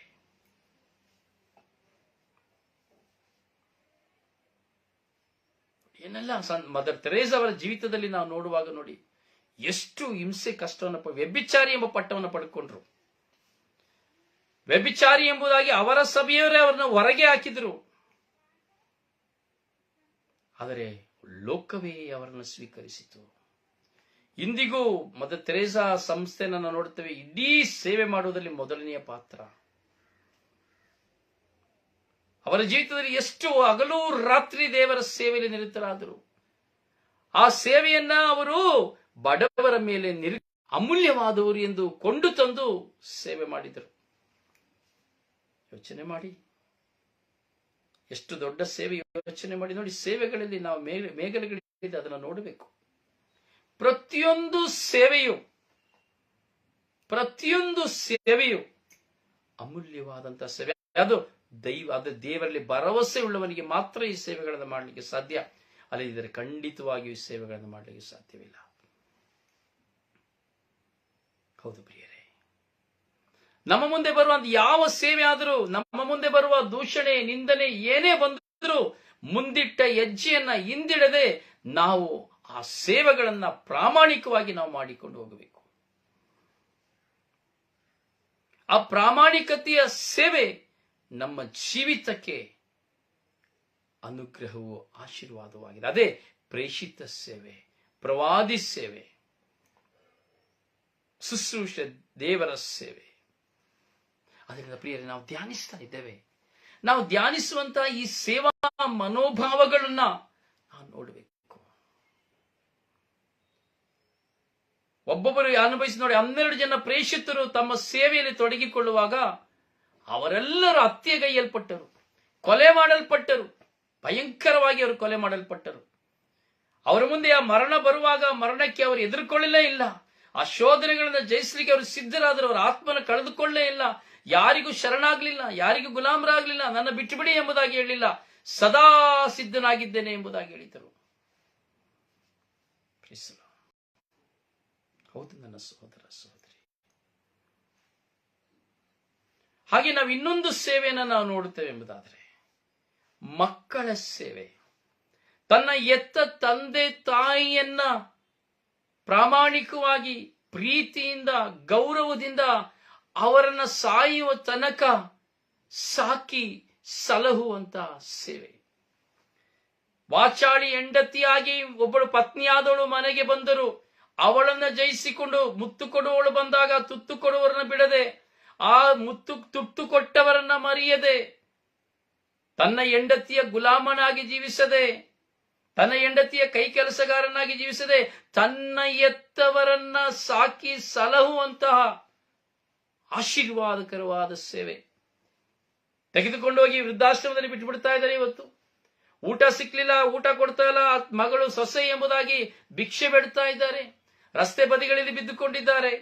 ಏನೆಲ್ಲ ಮದರ್ ತೆರೇಸಾ ಅವರ ಜೀವಿತದಲ್ಲಿ ನಾವು ನೋಡುವಾಗ ನೋಡಿ, ಎಷ್ಟು ಹಿಂಸೆ ಕಷ್ಟವನ್ನು, ವ್ಯಭಿಚಾರಿ ಎಂಬ ಪಟ್ಟವನ್ನು ಪಡ್ಕೊಂಡ್ರು. ವ್ಯಭಿಚಾರಿ ಎಂಬುದಾಗಿ ಅವರ ಸಭೆಯವರೇ ಅವರನ್ನು ಹೊರಗೆ ಹಾಕಿದ್ರು. ಆದರೆ ಲೋಕವೇ ಅವರನ್ನು ಸ್ವೀಕರಿಸಿತು. ಇಂದಿಗೂ ಮದರ್ ತೆರೇಸಾ ಸಂಸ್ಥೆಯನ್ನು ನಾವು ನೋಡುತ್ತೇವೆ, ಇಡೀ ಸೇವೆ ಮಾಡುವುದರಲ್ಲಿ ಮೊದಲನೆಯ ಪಾತ್ರ. ಅವರ ಜೀವಿತದಲ್ಲಿ ಎಷ್ಟು ಹಗಲು ರಾತ್ರಿ ದೇವರ ಸೇವೆಯಲ್ಲಿ ನಿರತರಾದರು. ಆ ಸೇವೆಯನ್ನ ಅವರು ಬಡವರ ಮೇಲೆ ಅಮೂಲ್ಯವಾದವರು ಎಂದು ಕೊಂಡು ತಂದು ಸೇವೆ ಮಾಡಿದರು. ಯೋಚನೆ ಮಾಡಿ, ಎಷ್ಟು ದೊಡ್ಡ ಸೇವೆ. ಯೋಚನೆ ಮಾಡಿ ನೋಡಿ, ಸೇವೆಗಳಲ್ಲಿ ನಾವು ಮೇಘಲೆಗಳಿದೆ, ಅದನ್ನು ನೋಡಬೇಕು. ಪ್ರತಿಯೊಂದು ಸೇವೆಯು ಅಮೂಲ್ಯವಾದಂತಹ ಸೇವೆ. ಅದು ದೇವರಲ್ಲಿ ಭರವಸೆ ಉಳ್ಳವನಿಗೆ ಮಾತ್ರ ಈ ಸೇವೆಗಳನ್ನು ಮಾಡಲಿಕ್ಕೆ ಸಾಧ್ಯ. ಅಲ್ಲದಿದ್ದರೆ ಖಂಡಿತವಾಗಿಯೂ ಈ ಸೇವೆಗಳನ್ನು ಮಾಡಲಿಕ್ಕೆ ಸಾಧ್ಯವಿಲ್ಲ. ಹೌದು ಪ್ರಿಯರೇ, ನಮ್ಮ ಮುಂದೆ ಬರುವ ಯಾವ ಸೇವೆ ಆದರೂ, ನಮ್ಮ ಮುಂದೆ ಬರುವ ದೂಷಣೆ, ನಿಂದನೆ ಏನೇ ಬಂದರೂ ಮುಂದಿಟ್ಟ ಹೆಜ್ಜೆಯನ್ನ ಹಿಂದಿಡದೆ ನಾವು ಆ ಸೇವೆಗಳನ್ನ ಪ್ರಾಮಾಣಿಕವಾಗಿ ನಾವು ಮಾಡಿಕೊಂಡು ಹೋಗಬೇಕು. ಆ ಪ್ರಾಮಾಣಿಕತೆಯ ಸೇವೆ ನಮ್ಮ ಜೀವಿತಕ್ಕೆ ಅನುಗ್ರಹವು, ಆಶೀರ್ವಾದವಾಗಿದೆ. ಅದೇ ಪ್ರೇಷಿತ ಸೇವೆ, ಪ್ರವಾದಿ ಸೇವೆ, ಶುಶ್ರೂಷೆ, ದೇವರ ಸೇವೆ. ಅದರಿಂದ ಪ್ರಿಯರೇ, ನಾವು ಧ್ಯಾನಿಸ್ತಾ ಇದ್ದೇವೆ. ನಾವು ಧ್ಯಾನಿಸುವಂತಹ ಈ ಸೇವಾ ಮನೋಭಾವಗಳನ್ನ ನಾವು ನೋಡಬೇಕು. ಒಬ್ಬೊಬ್ಬರು ಅನುಭವಿಸಿ ನೋಡಿ, 12 ಜನ ಪ್ರೇಷಿತರು ತಮ್ಮ ಸೇವೆಯಲ್ಲಿ ತೊಡಗಿಕೊಳ್ಳುವಾಗ ಅವರೆಲ್ಲರೂ ಹತ್ಯೆಗೈಯಲ್ಪಟ್ಟರು, ಕೊಲೆ ಮಾಡಲ್ಪಟ್ಟರು. ಭಯಂಕರವಾಗಿ ಅವರು ಕೊಲೆ ಮಾಡಲ್ಪಟ್ಟರು. ಅವರ ಮುಂದೆ ಆ ಮರಣ ಬರುವಾಗ ಮರಣಕ್ಕೆ ಅವರು ಎದುರುಕೊಳ್ಳಲೇ ಇಲ್ಲ. ಆ ಶೋಧನೆಗಳನ್ನು ಜಯಿಸಲಿಕ್ಕೆ ಅವರು ಸಿದ್ಧರಾದರು. ಅವರ ಆತ್ಮನ ಕಳೆದುಕೊಳ್ಳೇ ಇಲ್ಲ. ಯಾರಿಗೂ ಶರಣಾಗ್ಲಿಲ್ಲ, ಯಾರಿಗೂ ಗುಲಾಮರಾಗ್ಲಿಲ್ಲ. ನನ್ನ ಬಿಟ್ಟುಬಿಡಿ ಎಂಬುದಾಗಿ ಹೇಳಿಲ್ಲ, ಸದಾ ಸಿದ್ಧನಾಗಿದ್ದೇನೆ ಎಂಬುದಾಗಿ ಹೇಳಿದರು. ಹೌದು ನನ್ನ ಸಹೋದರ ಸಹೋದರಿ, ಹಾಗೆ ನಾವು ಇನ್ನೊಂದು ಸೇವೆಯನ್ನು ನಾವು ನೋಡುತ್ತೇವೆ ಎಂಬುದಾದರೆ ಮಕ್ಕಳ ಸೇವೆ. ತನ್ನ ಎತ್ತ ತಂದೆ ತಾಯಿಯನ್ನ ಪ್ರಾಮಾಣಿಕವಾಗಿ ಪ್ರೀತಿಯಿಂದ ಗೌರವದಿಂದ ಅವರನ್ನ ಸಾಯುವ ತನಕ ಸಾಕಿ ಸಲಹುವಂತ ಸೇವೆ. ವಾಚಾಳಿ ಹೆಂಡತಿಯಾಗಿ ಒಬ್ಬಳು ಪತ್ನಿಯಾದವಳು ಮನೆಗೆ ಬಂದರು, ಅವಳನ್ನ ಜಯಿಸಿಕೊಂಡು ಮುತ್ತು ಕೊಡುವವಳು ಬಂದಾಗ ತುತ್ತು ಕೊಡುವವರನ್ನ ಬಿಡದೆ, ಆ ತುತ್ತು ಕೊಟ್ಟವರನ್ನ ಮರೆಯದೆ, ತನ್ನ ಹೆಂಡತಿಯ ಗುಲಾಮನಾಗಿ ಜೀವಿಸದೆ, ತನ್ನ ಹೆಂಡತಿಯ ಕೈ ಕೆಲಸಗಾರನಾಗಿ ಜೀವಿಸದೆ, ತನ್ನ ಎತ್ತವರನ್ನ ಸಾಕಿ ಸಲಹುವಂತಹ ಆಶೀರ್ವಾದಕರವಾದ ಸೇವೆ. ತೆಗೆದುಕೊಂಡು ಹೋಗಿ ವೃದ್ಧಾಶ್ರಮದಲ್ಲಿ ಬಿಟ್ಟು ಬಿಡ್ತಾ ಇದ್ದಾರೆ. ಇವತ್ತು ಊಟ ಸಿಕ್ಲಿಲ್ಲ, ಊಟ ಕೊಡ್ತಾ ಇಲ್ಲ, ಮಗಳು ಸೊಸೆ ಎಂಬುದಾಗಿ ಭಿಕ್ಷೆ ಬೇಡ್ತಾ ಇದ್ದಾರೆ. ರಸ್ತೆ ಬದಿಗಳಲ್ಲಿ ಬಿದ್ದುಕೊಂಡಿದ್ದಾರೆ,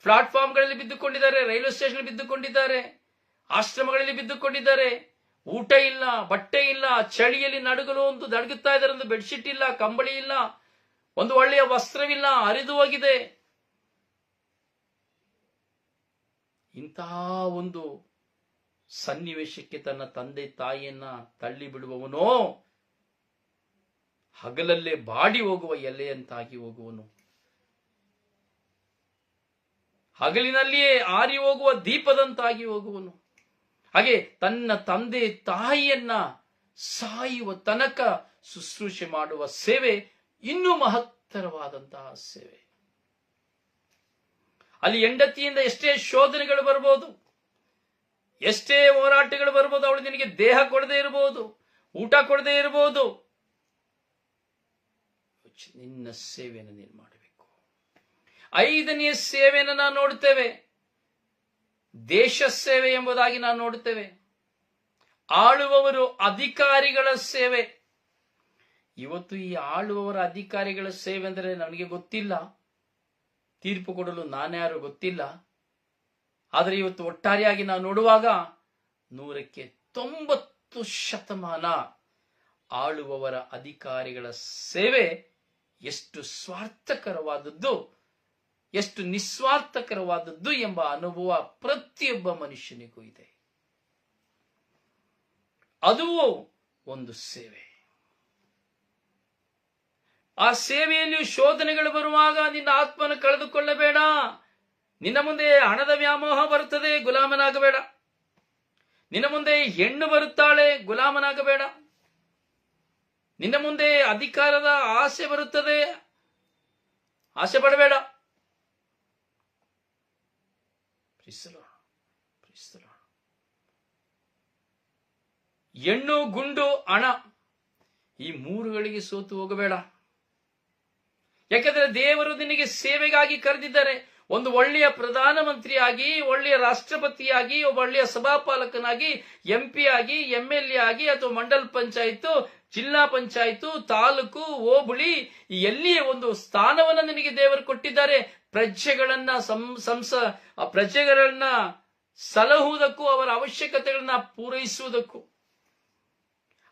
ಪ್ಲಾಟ್ಫಾರ್ಮ್ಗಳಲ್ಲಿ ಬಿದ್ದುಕೊಂಡಿದ್ದಾರೆ, ರೈಲ್ವೆ ಸ್ಟೇಷನ್ ಬಿದ್ದುಕೊಂಡಿದ್ದಾರೆ, ಆಶ್ರಮಗಳಲ್ಲಿ ಬಿದ್ದುಕೊಂಡಿದ್ದಾರೆ. ಊಟ ಇಲ್ಲ, ಬಟ್ಟೆ ಇಲ್ಲ, ಚಳಿಯಲ್ಲಿ ನಡುಗಲು ನಡುಗುತ್ತಾ ಇದ್ದಾರೆ. ಒಂದು ಬೆಡ್ಶೀಟ್ ಇಲ್ಲ, ಕಂಬಳಿ ಇಲ್ಲ, ಒಂದು ಒಳ್ಳೆಯ ವಸ್ತ್ರವಿಲ್ಲ, ಹರಿದು ಹೋಗಿದೆ. ಇಂತಹ ಒಂದು ಸನ್ನಿವೇಶಕ್ಕೆ ತನ್ನ ತಂದೆ ತಾಯಿಯನ್ನ ತಳ್ಳಿ ಬಿಡುವವನೋ ಹಗಲಲ್ಲೇ ಬಾಡಿ ಹೋಗುವ ಎಲೆಯಂತಾಗಿ ಹೋಗುವನು, ಹಗಲಿನಲ್ಲಿಯೇ ಆರಿ ಹೋಗುವ ದೀಪದಂತಾಗಿ ಹೋಗುವನು. ಹಾಗೆ ತನ್ನ ತಂದೆ ತಾಯಿಯನ್ನ ಸಾಯುವ ತನಕ ಶುಶ್ರೂಷೆ ಮಾಡುವ ಸೇವೆ ಇನ್ನೂ ಮಹತ್ತರವಾದಂತಹ ಸೇವೆ. ಅಲ್ಲಿ ಹೆಂಡತಿಯಿಂದ ಎಷ್ಟೇ ಶೋಧನೆಗಳು ಬರಬಹುದು, ಎಷ್ಟೇ ಹೋರಾಟಗಳು ಬರ್ಬೋದು, ಅವಳು ನಿನಗೆ ದೇಹ ಕೊಡದೇ ಇರಬಹುದು, ಊಟ ಕೊಡದೇ ಇರಬಹುದು, ನಿನ್ನ ಸೇವೆಯನ್ನು ನೀನು ಮಾಡಬೇಕು. ಐದನೆಯ ಸೇವೆಯನ್ನು ನಾವು ನೋಡುತ್ತೇವೆ, ದೇಶ ಸೇವೆ ಎಂಬುದಾಗಿ ನಾವು ನೋಡುತ್ತೇವೆ. ಆಳುವವರು ಅಧಿಕಾರಿಗಳ ಸೇವೆ. ಇವತ್ತು ಈ ಆಳುವವರ ಅಧಿಕಾರಿಗಳ ಸೇವೆ ಅಂದರೆ ನನಗೆ ಗೊತ್ತಿಲ್ಲ, ತೀರ್ಪು ಕೊಡಲು ನಾನ್ಯಾರು ಗೊತ್ತಿಲ್ಲ. ಆದರೆ ಇವತ್ತು ಒಟ್ಟಾರೆಯಾಗಿ ನಾವು ನೋಡುವಾಗ 90% ಆಳುವವರ ಅಧಿಕಾರಿಗಳ ಸೇವೆ ಎಷ್ಟು ಸ್ವಾರ್ಥಕರವಾದದ್ದು, ಎಷ್ಟು ನಿಸ್ವಾರ್ಥಕರವಾದದ್ದು ಎಂಬ ಅನುಭವ ಪ್ರತಿಯೊಬ್ಬ ಮನುಷ್ಯನಿಗೂ ಇದೆ. ಅದು ಒಂದು ಸೇವೆ. ಆ ಸೇವೆಯಲ್ಲಿ ಶೋಧನೆಗಳು ಬರುವಾಗ ನಿನ್ನ ಆತ್ಮನ ಕಳೆದುಕೊಳ್ಳಬೇಡ. ನಿನ್ನ ಮುಂದೆ ಹಣದ ವ್ಯಾಮೋಹ ಬರುತ್ತದೆ, ಗುಲಾಮನಾಗಬೇಡ. ನಿನ್ನ ಮುಂದೆ ಹೆಣ್ಣು ಬರುತ್ತಾಳೆ, ಗುಲಾಮನಾಗಬೇಡ. ನಿನ್ನ ಮುಂದೆ ಅಧಿಕಾರದ ಆಸೆ ಬರುತ್ತದೆ, ಆಸೆ ಪಡಬೇಡ. ಹೆಣ್ಣು, ಗುಂಡು, ಹಣ, ಈ ಮೂರುಗಳಿಗೆ ಸೋತು ಹೋಗಬೇಡ. ಯಾಕಂದ್ರೆ ದೇವರು ನಿನಗೆ ಸೇವೆಗಾಗಿ ಕರೆದಿದ್ದಾರೆ. ಒಂದು ಒಳ್ಳೆಯ ಪ್ರಧಾನಮಂತ್ರಿಯಾಗಿ, ಒಳ್ಳೆಯ ರಾಷ್ಟ್ರಪತಿಯಾಗಿ, ಒಬ್ಬ ಒಳ್ಳೆಯ ಸಭಾಪಾಲಕನಾಗಿ, MP ಆಗಿ, MLA ಆಗಿ, ಅಥವಾ ಮಂಡಲ್ ಪಂಚಾಯತ್, ಜಿಲ್ಲಾ ಪಂಚಾಯತ್, ತಾಲೂಕು, ಹೋಬಳಿ, ಎಲ್ಲಿಯೇ ಒಂದು ಸ್ಥಾನವನ್ನು ನಿನಗೆ ದೇವರು ಕೊಟ್ಟಿದ್ದಾರೆ. ಪ್ರಜೆಗಳನ್ನ ಸಲಹುವುದಕ್ಕೂ ಅವರ ಅವಶ್ಯಕತೆಗಳನ್ನ ಪೂರೈಸುವುದಕ್ಕೂ.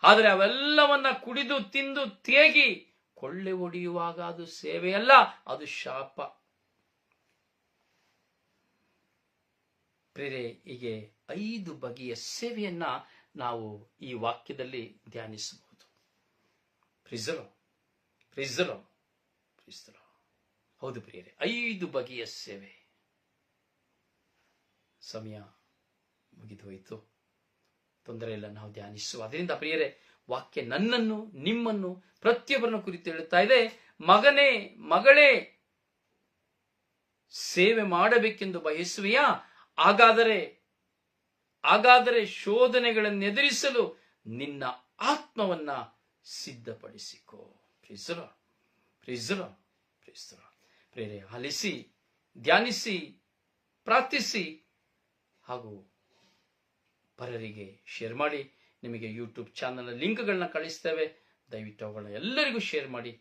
ಆದರೆ ಅವೆಲ್ಲವನ್ನ ಕುಡಿದು ತಿಂದು ತೇಗಿ ಕೊಳ್ಳೆ ಹೊಡೆಯುವಾಗ ಅದು ಸೇವೆಯಲ್ಲ, ಅದು ಶಾಪ. ಪ್ರೇರೆ, ಹೀಗೆ 5 ಬಗೆಯ ಸೇವೆಯನ್ನ ನಾವು ಈ ವಾಕ್ಯದಲ್ಲಿ ಧ್ಯಾನಿಸಬಹುದು. ಹೌದು ಪ್ರಿಯರೇ, 5 ಬಗೆಯ ಸೇವೆ. ಸಮಯ ಮುಗಿದು ಹೋಯಿತು, ತೊಂದರೆ ಇಲ್ಲ, ನಾವು ಧ್ಯಾನಿಸುವ. ಅದರಿಂದ ಪ್ರಿಯರೇ, ವಾಕ್ಯ ನನ್ನನ್ನು, ನಿಮ್ಮನ್ನು, ಪ್ರತಿಯೊಬ್ಬರನ್ನು ಕುರಿತು ಹೇಳುತ್ತಾ ಇದೆ. ಮಗನೇ, ಮಗಳೇ, ಸೇವೆ ಮಾಡಬೇಕೆಂದು ಬಯಸುವೆಯಾ? ಹಾಗಾದರೆ ಶೋಧನೆಗಳನ್ನು ಎದುರಿಸಲು ನಿನ್ನ ಆತ್ಮವನ್ನ ಸಿದ್ಧಪಡಿಸಿಕೋ. ಪ್ರೇರೆ, ಆಲಿಸಿ, ಧ್ಯಾನಿಸಿ, ಪ್ರಾರ್ಥಿಸಿ, ಹಾಗೂ ಪರರಿಗೆ ಶೇರ್ ಮಾಡಿ. ನಿಮಗೆ ಯೂಟ್ಯೂಬ್ ಚಾನಲ್ ಲಿಂಕ್ಗಳನ್ನ ಕಳಿಸ್ತೇವೆ. ದಯವಿಟ್ಟು ಅವುಗಳನ್ನ ಎಲ್ಲರಿಗೂ ಶೇರ್ ಮಾಡಿ,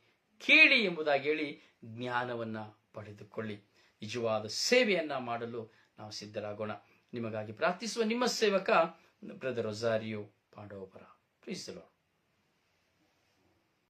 ಕೇಳಿ ಎಂಬುದಾಗಿ ಹೇಳಿ ಜ್ಞಾನವನ್ನ ಪಡೆದುಕೊಳ್ಳಿ. ನಿಜವಾದ ಸೇವೆಯನ್ನ ಮಾಡಲು ನಾವು ಸಿದ್ಧರಾಗೋಣ. ನಿಮಗಾಗಿ ಪ್ರಾರ್ಥಿಸುವ ನಿಮ್ಮ ಸೇವಕ brother Rozario Pandavapura. Praise the lord.